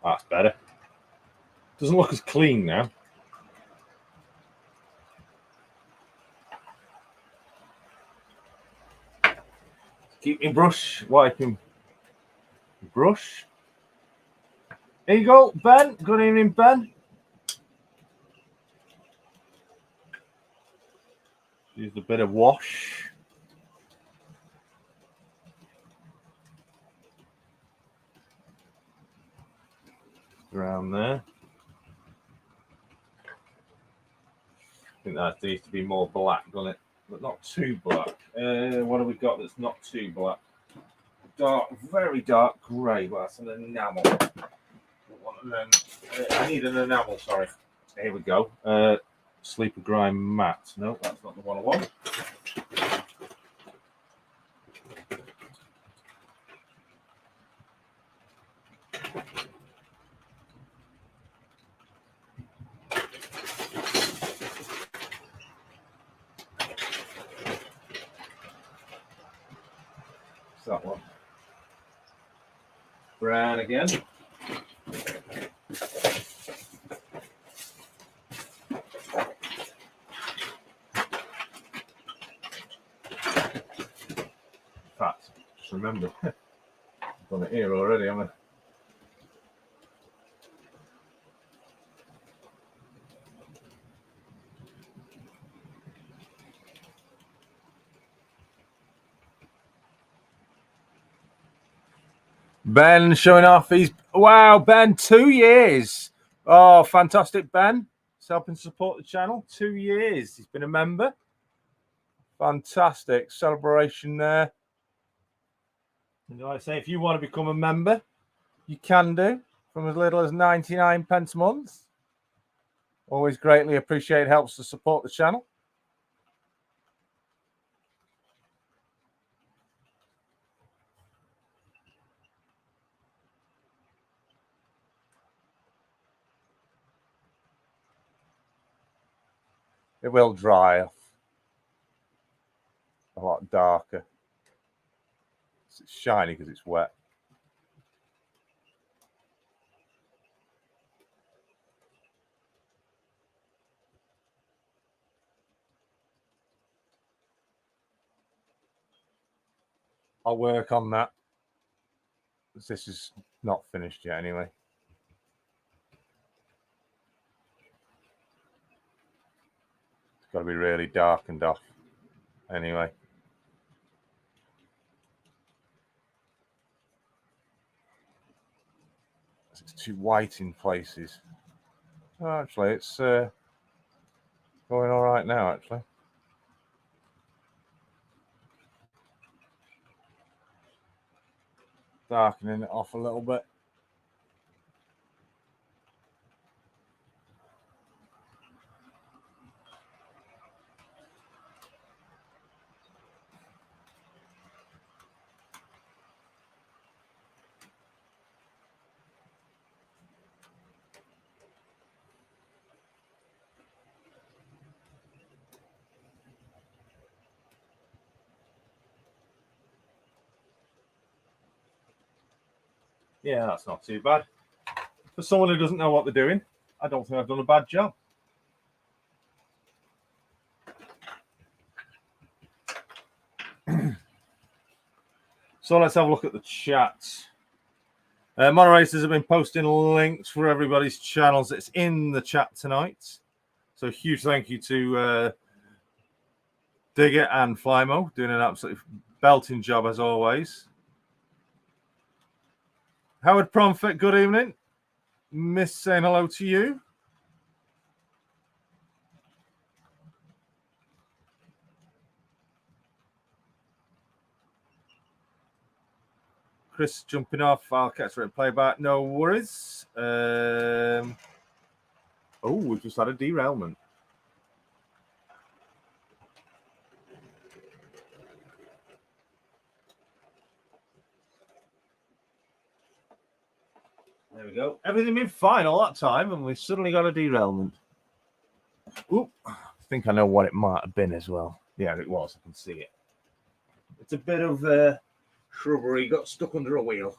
That's better. Doesn't look as clean now. Keep your brush, wiping brush. Here you go, Ben. Good evening, Ben. Used a bit of wash. Around there. I think that needs to be more black, doesn't it? but not too black. What have we got that's not too black? Dark, very dark grey. Well, that's an enamel. I need an enamel, sorry. Here we go. Sleeper grime matte. No, that's not the one I want. It's that one. Brown again. Just remember, I've done it here already, haven't I? Ben showing off his wow, Ben, 2 years. Oh, fantastic, Ben. He's helping support the channel. 2 years. He's been a member. Fantastic celebration there. And like I say, if you want to become a member, you can do from as little as 99 pence a month. Always greatly appreciated, helps to support the channel. It will dry off a lot darker. It's shiny because it's wet. I'll work on that. This is not finished yet anyway. It's got to be really darkened off anyway. It's too white in places. Oh, actually, it's going all right now, actually. Darkening it off a little bit. Yeah, that's not too bad. For someone who doesn't know what they're doing, I don't think I've done a bad job. So let's have a look at the chat. Moderators have been posting links for everybody's channels. It's in the chat tonight. So huge thank you to Digger and Flymo, doing an absolutely belting job as always. Howard Promfit, good evening. Miss saying hello to you. Chris jumping off. I'll catch it playback. No worries. Oh, we've just had a derailment. There we go. Everything been fine all that time, and we've suddenly got a derailment. Oop. I think I know what it might have been as well. Yeah, it was. I can see it. It's a bit of shrubbery got stuck under a wheel.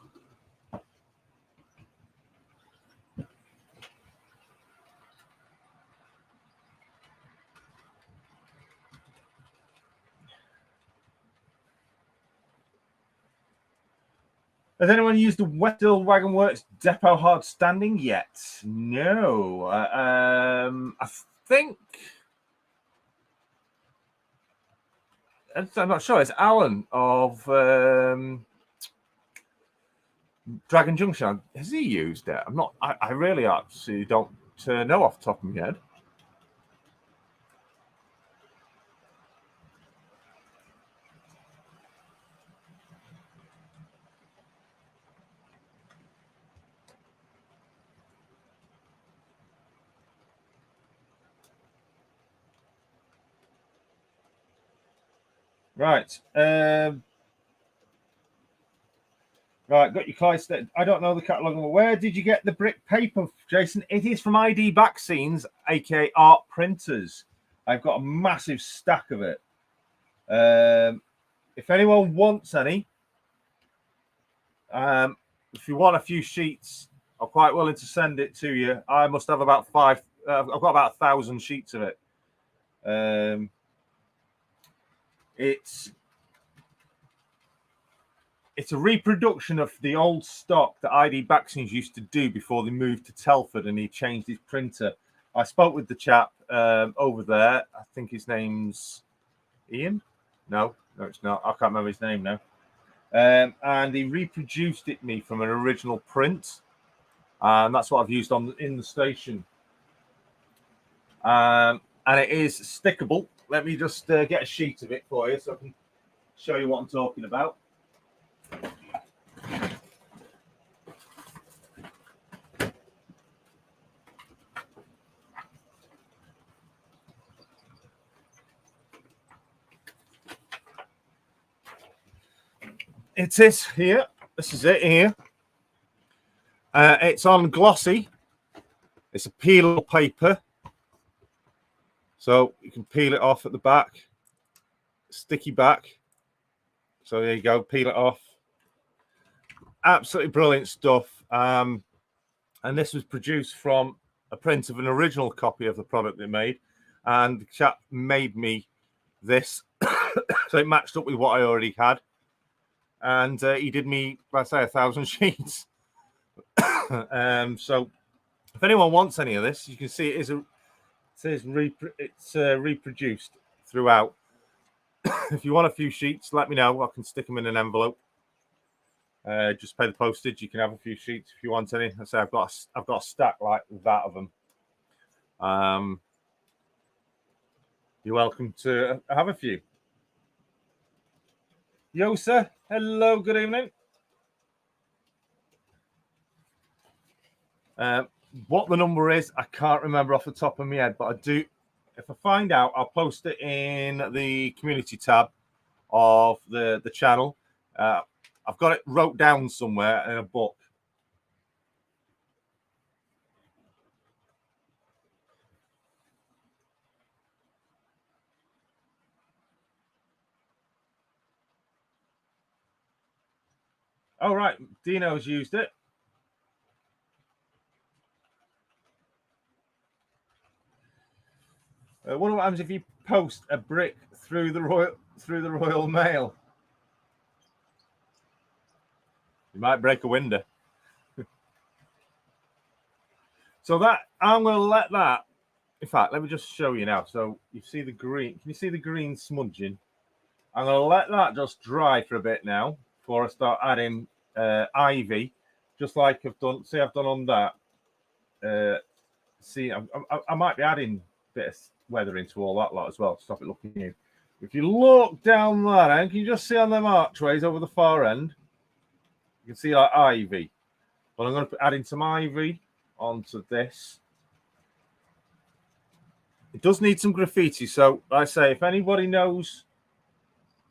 Has anyone used the Westhill Wagon Works Depot hard standing yet? No. I think... I'm not sure. It's Alan of Dragon Junction. Has he used it? I'm not... I really actually don't know off the top of my head. Right. Right, got your Clydesdale. I don't know the catalogue. Where did you get the brick paper, Jason? It is from ID Vaccines, aka Art Printers. I've got a massive stack of it. If anyone wants any, if you want a few sheets, I'm quite willing to send it to you. I must have about five. I've got about 1,000 sheets of it. It's a reproduction of the old stock that ID Vaccines used to do before they moved to Telford, and he changed his printer. I spoke with the chap over there. I think his name's Ian. No, it's not. I can't remember his name now. And he reproduced it me from an original print, and that's what I've used in the station. And it is stickable. Let me just get a sheet of it for you so I can show you what I'm talking about. It is here. This is it here. It's on glossy. It's a peelable paper. So you can peel it off at the back. Sticky back. So there you go. Peel it off. Absolutely brilliant stuff. And this was produced from a print of an original copy of the product they made. And the chap made me this. So it matched up with what I already had. And he did me, let's say, 1,000 sheets. So if anyone wants any of this, you can see it's reproduced throughout. If you want a few sheets, let me know. I can stick them in an envelope. Just pay the postage. You can have a few sheets if you want any. I say I've got a stack like that of them. You're welcome to have a few. Yo, sir. Hello. Good evening. What the number is, I can't remember off the top of my head, but I do. If I find out, I'll post it in the community tab of the channel. I've got it wrote down somewhere in a book. Oh, right. Dino's used it. What happens if you post a brick through the Royal Mail? You might break a window. So that I'm going to let that. In fact, let me just show you now. So you see the green. Can you see the green smudging? I'm going to let that just dry for a bit now before I start adding ivy, just like I've done. See, I've done on that. See, I might be adding a bit of weather into all that lot as well to stop it looking new. If you look down that end, can you just see on them archways over the far end? You can see like ivy. But I'm going to add in some ivy onto this. It does need some graffiti. So I say, if anybody knows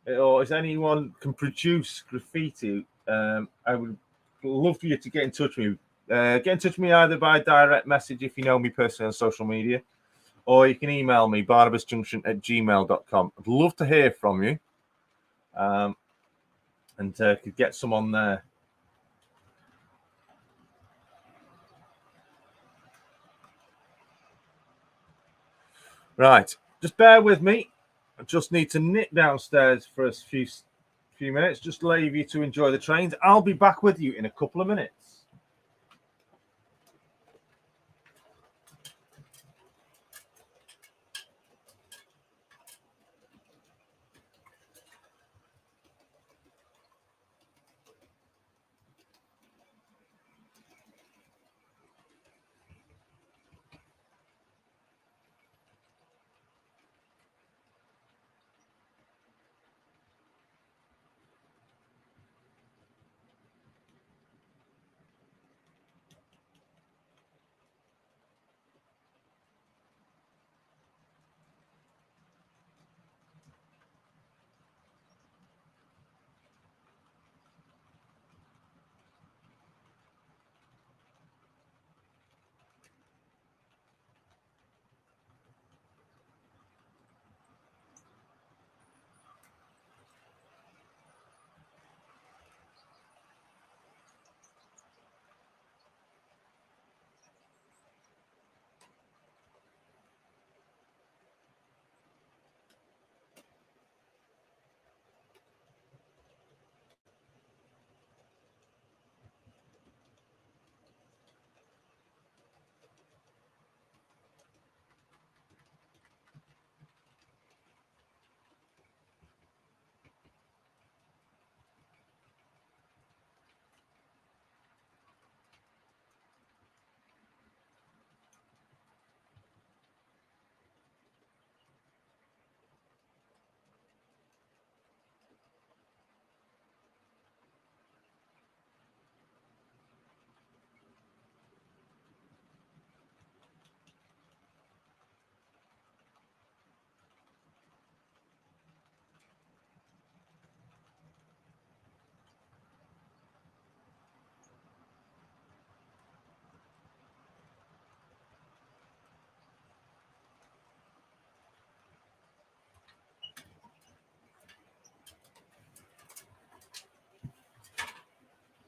or if anyone can produce graffiti, I would love for you to get in touch with me. Get in touch with me either by direct message if you know me personally on social media, or you can email me, barnabasjunction@gmail.com. I'd love to hear from you, and could get some on there. Right, just bear with me. I just need to nip downstairs for a few minutes. Just leave you to enjoy the trains. I'll be back with you in a couple of minutes.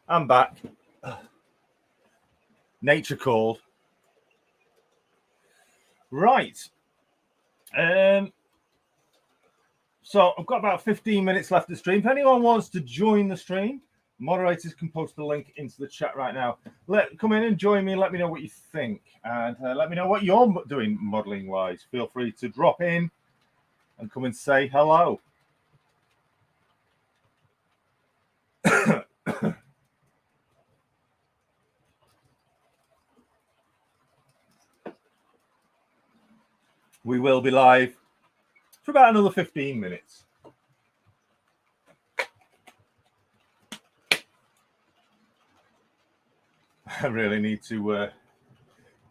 I'm back. Nature called. Right. So I've got about 15 minutes left of the stream. If anyone wants to join the stream, moderators can post a link into the chat right now. Come in and join me. Let me know what you think. And let me know what you're doing modeling-wise. Feel free to drop in and come and say hello. We will be live for about another 15 minutes. I really need to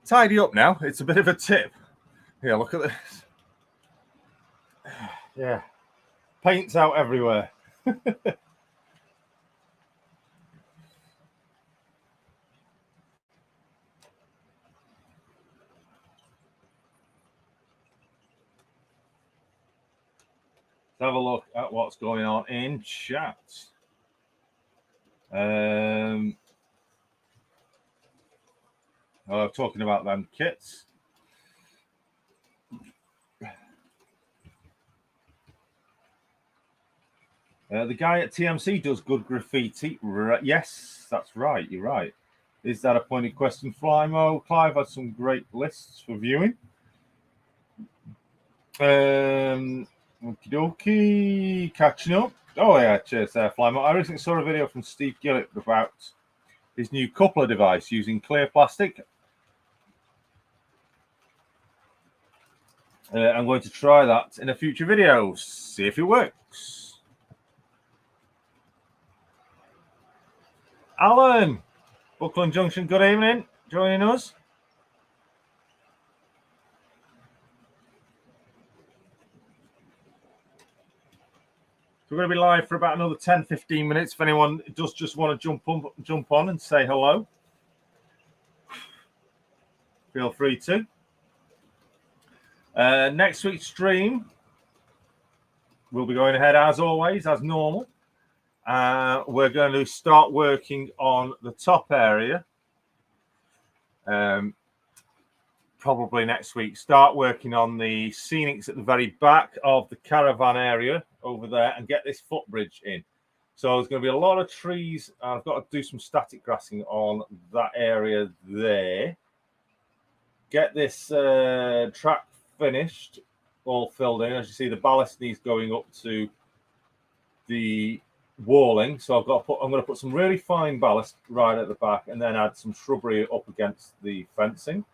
tidy up now. It's a bit of a tip. Yeah, look at this. Yeah, paint's out everywhere. Let's have a look at what's going on in chat. Talking about them kits. The guy at TMC does good graffiti. Yes, that's right. You're right. Is that a pointed question, Flymo? Clive had some great lists for viewing. Okie dokie. Catching up. Oh, yeah. Cheers there, Flymo. I recently saw a video from Steve Gillett about his new coupler device using clear plastic. I'm going to try that in a future video. See if it works. Alan, Buckland Junction, good evening. Joining us. So we're going to be live for about another 10-15 minutes. If anyone does just want to jump on and say hello, feel free to. Next week's stream, we'll be going ahead as always, as normal. We're going to start working on the top area. Probably next week. Start working on the scenics at the very back of the caravan area over there and get this footbridge in. So there's going to be a lot of trees. I've got to do some static grassing on that area there. Get this track finished, all filled in. As you see, the ballast needs going up to the walling. So I'm going to put some really fine ballast right at the back and then add some shrubbery up against the fencing.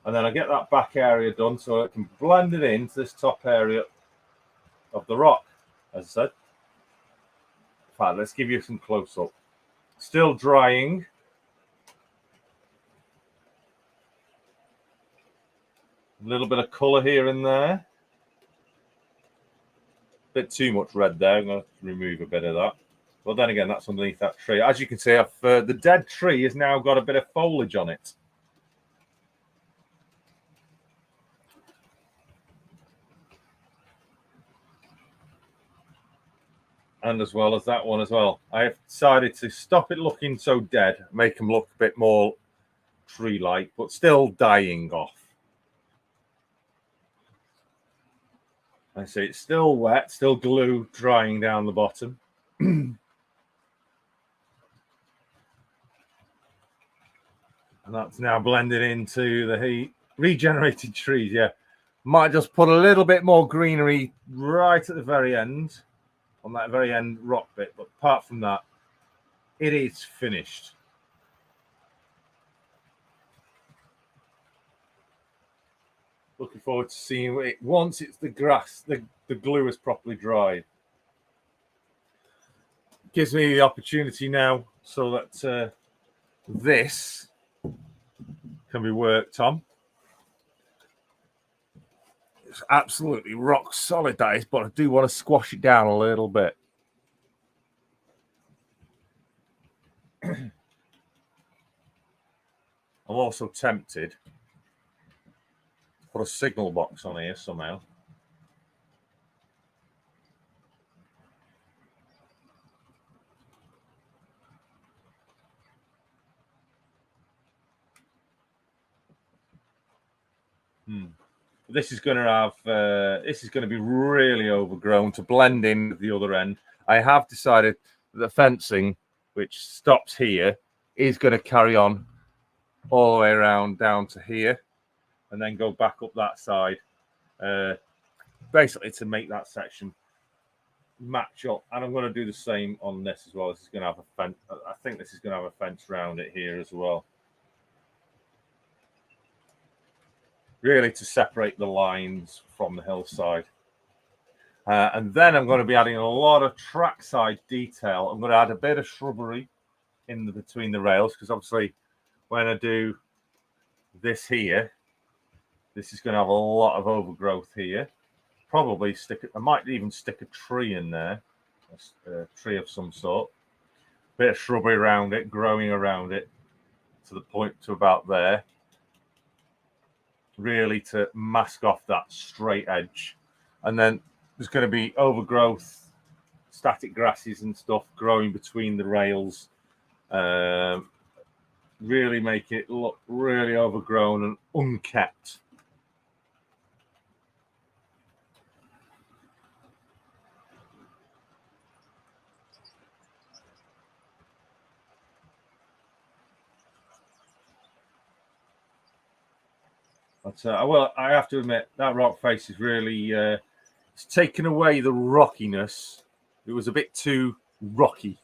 And then I get that back area done so it can blend it into this top area of the rock, as I said. In fact, let's give you some close-up. Still drying. A little bit of colour here and there. Bit too much red there. I'm going to remove a bit of that. But then again, that's underneath that tree. As you can see, the dead tree has now got a bit of foliage on it. And as well as that one as well. I have decided to stop it looking so dead, make them look a bit more tree-like, but still dying off. I see it's still wet, still glue drying down the bottom. And that's now blended into the heat. Regenerated trees, yeah. Might just put a little bit more greenery right at the very end, on that very end rock bit. But apart from that, it is finished. Looking forward to seeing it once it's the grass, the glue is properly dried. Gives me the opportunity now so that this can be worked on. It's absolutely rock solid, that is, but I do want to squash it down a little bit. I'm also tempted to put a signal box on here somehow. This is going to have this is going to be really overgrown to blend in with the other end. I have decided that the fencing, which stops here, is going to carry on all the way around down to here, and then go back up that side, basically to make that section match up. And I'm going to do the same on this as well. This is going to have a fence. I think this is going to have a fence around it here as well, really to separate the lines from the hillside. And then I'm going to be adding a lot of trackside detail. I'm going to add a bit of shrubbery in between the rails, because obviously when I do this here, this is going to have a lot of overgrowth here. Probably I might even stick a tree in there, a tree of some sort. Bit of shrubbery around it, growing around it to the point to about there, really to mask off that straight edge. And then there's going to be overgrowth, static grasses and stuff growing between the rails, really make it look really overgrown and unkept. But well, I have to admit that rock face is really it's taken away the rockiness. It was a bit too rocky.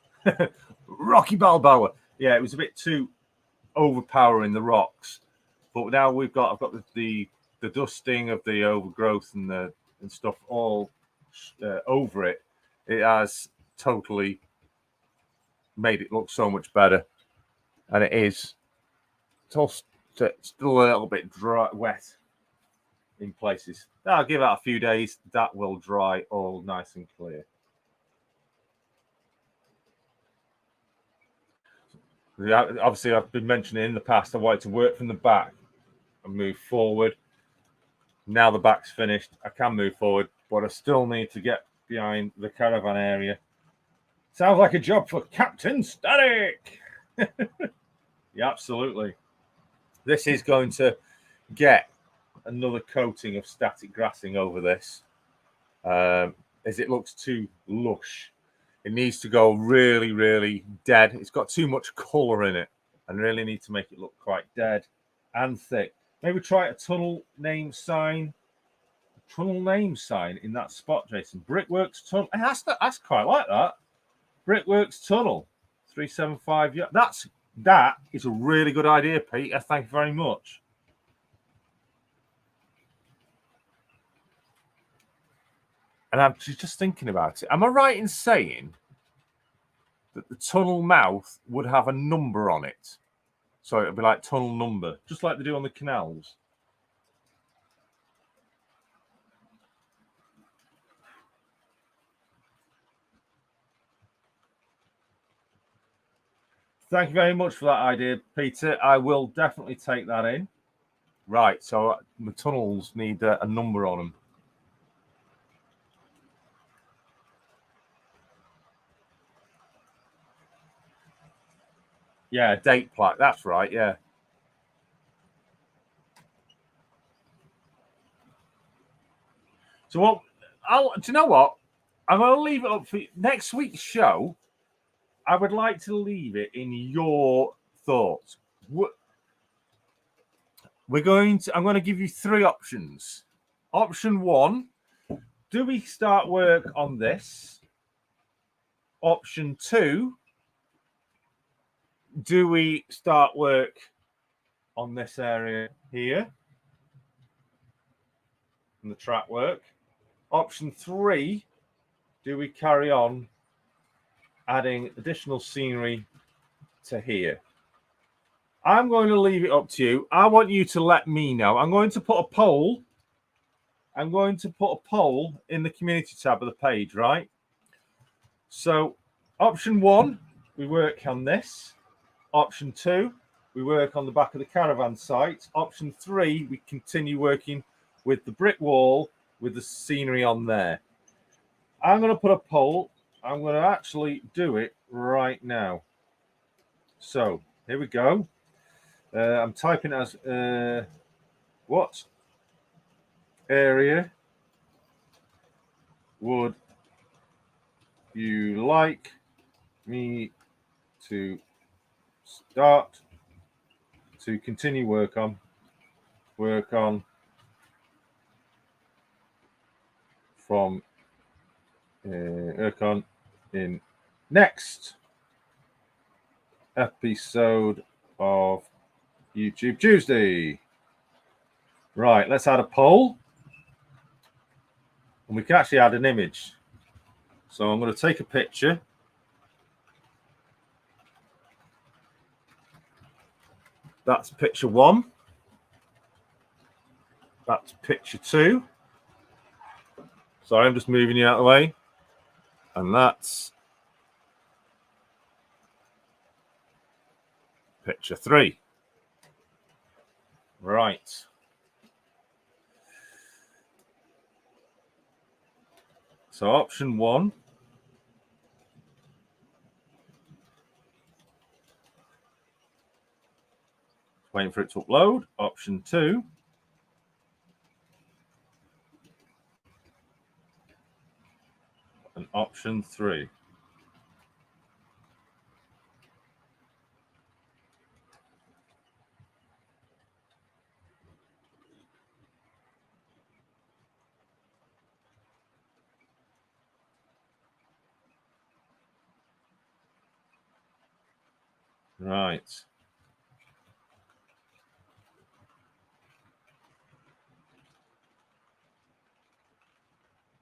Rocky Balboa. Yeah, it was a bit too overpowering the rocks. But now I've got the dusting of the overgrowth and stuff all over it. It has totally made it look so much better. And it is. It's still a little bit dry, wet in places. I'll give it a few days. That will dry all nice and clear. Obviously, I've been mentioning in the past I wanted to work from the back and move forward. Now the back's finished, I can move forward, but I still need to get behind the caravan area. Sounds like a job for Captain Static. Yeah, absolutely. This is going to get another coating of static grassing over this, as it looks too lush. It needs to go really, really dead. It's got too much colour in it, and really need to make it look quite dead and thick. Maybe try a tunnel name sign. In that spot, Jason. Brickworks Tunnel. That's quite like that. Brickworks Tunnel 375. Yeah, that is a really good idea, Peter. Thank you very much. And I'm just thinking about it. Am I right in saying that the tunnel mouth would have a number on it? So it would be like tunnel number, just like they do on the canals. Thank you very much for that idea, Peter. I will definitely take that in. Right, so the tunnels need a number on them. Yeah, date plaque. That's right. Yeah. So what? Do you know what? I'm going to leave it up for next week's show. I would like to leave it in your thoughts. I'm going to give you three options. Option one: do we start work on this? Option two: do we start work on this area here? And the track work. Option three: do we carry on adding additional scenery to here? I'm going to leave it up to you. I want you to let me know. I'm going to put a poll. I'm going to put a poll in the community tab of the page, right? So option one, we work on this. Option two, we work on the back of the caravan site. Option three, we continue working with the brick wall with the scenery on there. I'm going to put a poll. I'm going to actually do it right now. So here we go. I'm typing as what? area would you like me to start to continue work on from work on in next episode of YouTube Tuesday. Right, let's add a poll. And we can actually add an image. So I'm going to take a picture. That's picture 1. That's picture 2. Sorry, I'm just moving you out of the way. And that's picture 3. Right. So option 1. Waiting for it to upload. Option 2. And option 3. Right.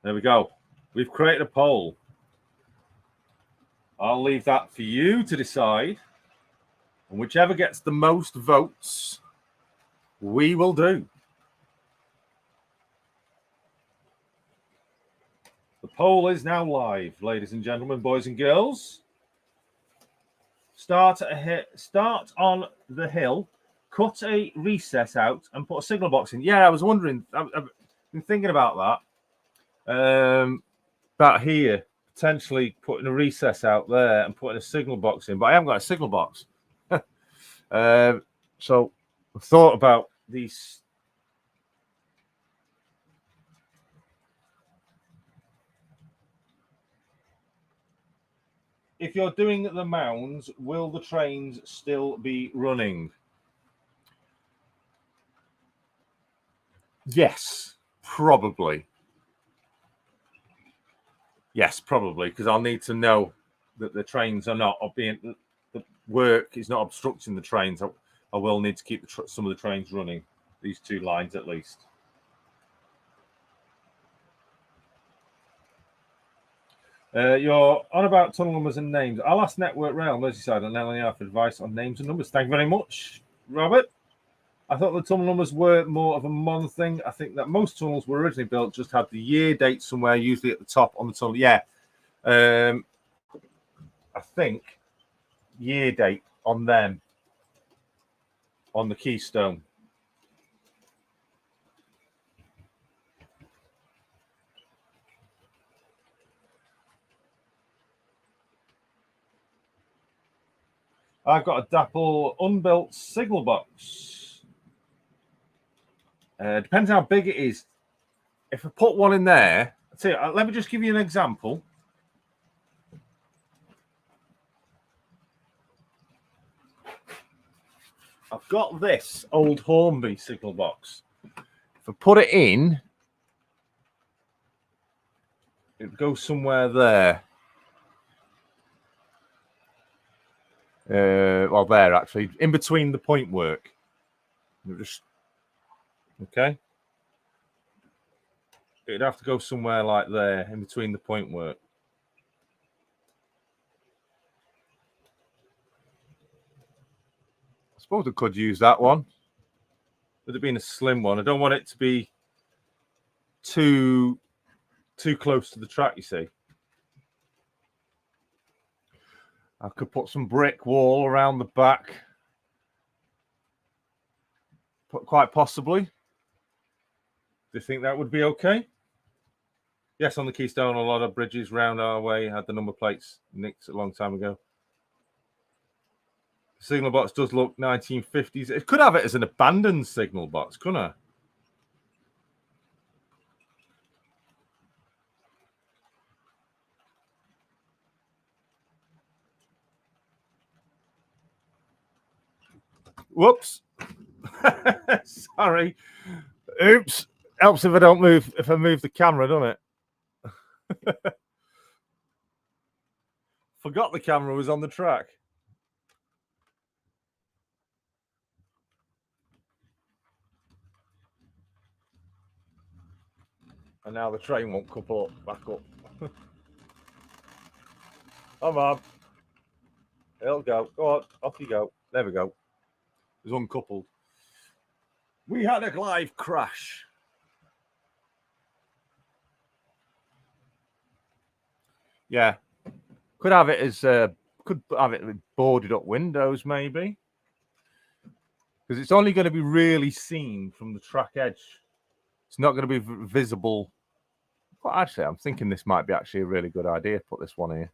There we go. We've created a poll. I'll leave that for you to decide. And whichever gets the most votes, we will do. The poll is now live, ladies and gentlemen, boys and girls. Start on the hill, cut a recess out, and put a signal box in. Yeah, I was wondering. I've been thinking about that. About here, potentially putting a recess out there and putting a signal box in, but I haven't got a signal box. So I thought about these. If you're doing the mounds, will the trains still be running? Yes, probably. Yes, probably, because I'll need to know that the trains are not being, the work is not obstructing the trains. I will need to keep some of the trains running, these 2 lines at least. You're on about tunnel numbers and names. I'll ask Network Rail, Merseyside, and LNR for advice on names and numbers. Thank you very much, Robert. I thought the tunnel numbers were more of a modern thing. I think that most tunnels were originally built just had the year date somewhere, usually at the top on the tunnel. Yeah. I think year date on them, on the keystone. I've got a dapple unbuilt signal box. Depends how big it is. If I put one in there, let me just give you an example. I've got this old Hornby signal box. If I put it in, it goes somewhere there. Well, there actually, in between the point work. Just okay. It'd have to go somewhere like there, in between the point work. I suppose I could use that one. With it being a slim one, I don't want it to be too close to the track, you see. I could put some brick wall around the back. Quite possibly. Do you think that would be okay? Yes, on the Keystone, a lot of bridges round our way had the number plates nicked a long time ago. The signal box does look 1950s. It could have it as an abandoned signal box, couldn't it? Whoops. Sorry. Oops. Helps if I don't move, if I move the camera, doesn't it? Forgot the camera was on the track. And now the train won't couple up, back up. Come on. It'll go. Go on. Off you go. There we go. It was uncoupled. We had a live crash. Yeah. Could have it as could have it with boarded up windows, maybe. Because it's only going to be really seen from the track edge. It's not going to be visible. Well, actually, I'm thinking this might be actually a really good idea. Put this one here.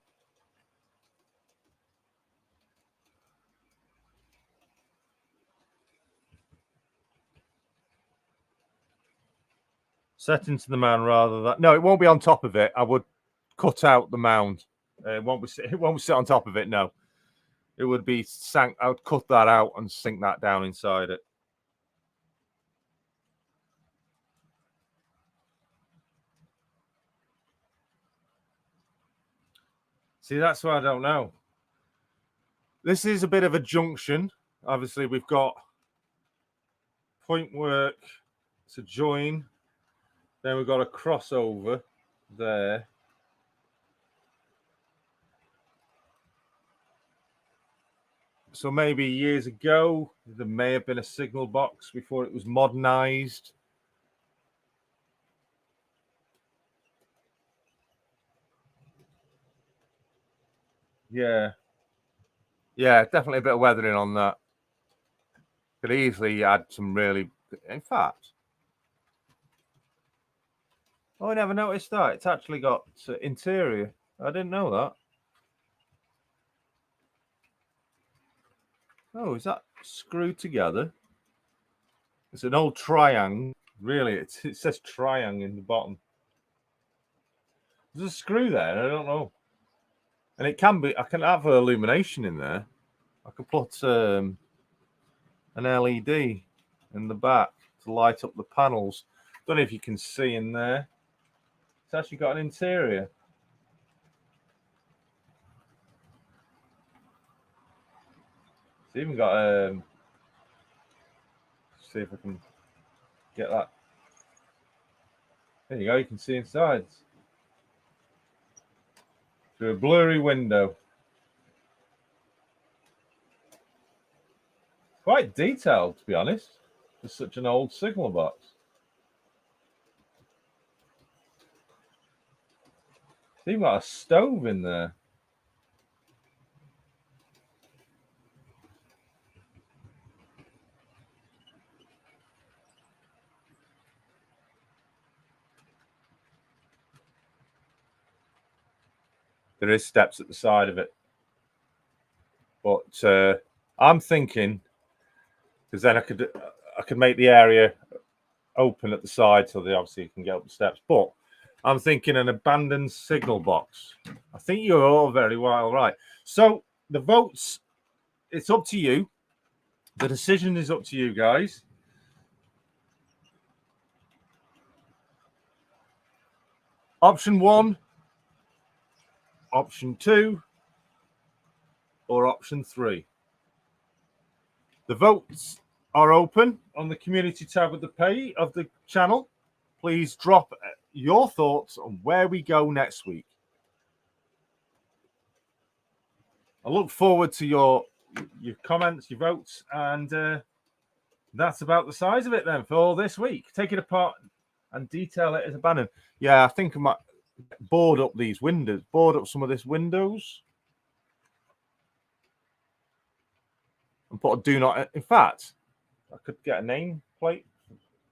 Set into the mound rather than... No, it won't be on top of it. I would cut out the mound. It won't be sit on top of it, no. It would be sank. I would cut that out and sink that down inside it. See, that's what I don't know. This is a bit of a junction. Obviously, we've got point work to join. Then we've got a crossover there. So maybe years ago, there may have been a signal box before it was modernized. Yeah. Yeah, definitely a bit of weathering on that. Could easily add some really... In fact... Oh, I never noticed that. It's actually got interior. I didn't know that. Oh, is that screwed together? It's an old triangle. Really, it says triangle in the bottom. There's a screw there. I don't know. And it can be... I can have illumination in there. I could put an LED in the back to light up the panels. Don't know if you can see in there. It's actually got an interior. It's even got see if I can get that. There you go, you can see inside. Through a blurry window. Quite detailed, to be honest, for such an old signal box. It's even got a stove in there. There is steps at the side of it. But I'm thinking, because then I could make the area open at the side so they obviously can get up the steps. But I'm thinking an abandoned signal box. I think you're all very well right. So the votes, it's up to you. The decision is up to you guys. Option 1, option 2, or option 3. The votes are open on the community tab of the channel. Please drop your thoughts on where we go next week. I look forward to your comments, your votes, and that's about the size of it then for this week. Take it apart and detail it as abandoned. Yeah, I think I might board up these windows, board up some of these windows, and put a do not. In fact, I could get a name plate,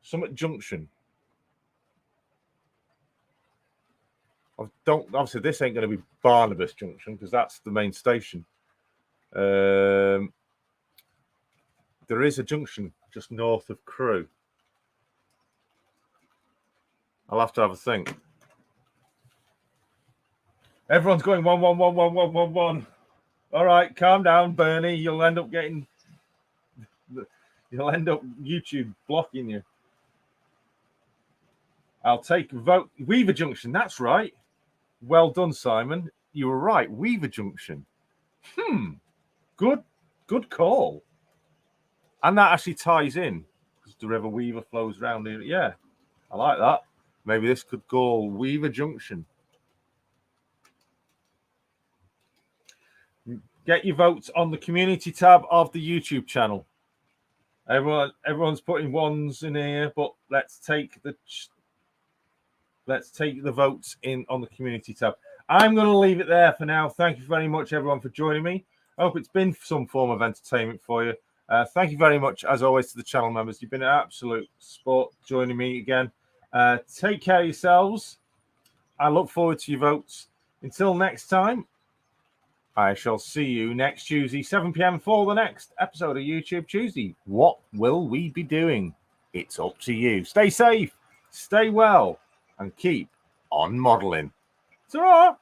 Summit Junction. Obviously, this ain't going to be Barnabas Junction because that's the main station. There is a junction just north of Crewe. I'll have to have a think. Everyone's going 1, 1, 1, 1, 1, 1, 1. All right, calm down, Bernie. You'll end up getting You'll end up YouTube blocking you. I'll take a vote. Weaver Junction, that's right. Well done, Simon. You were right. Weaver Junction. Good call. And that actually ties in because the River Weaver flows round here. Yeah, I like that. Maybe this could go Weaver Junction. Get your votes on the community tab of the YouTube channel. Everyone's putting ones in here, but let's take the votes in on the community tab. I'm going to leave it there for now. Thank you very much, everyone, for joining me. I hope it's been some form of entertainment for you. Thank you very much, as always, to the channel members. You've been an absolute sport joining me again. Take care of yourselves. I look forward to your votes. Until next time, I shall see you next Tuesday, 7 p.m. for the next episode of YouTube Tuesday. What will we be doing? It's up to you. Stay safe, stay well, and keep on modelling. Ta-ra!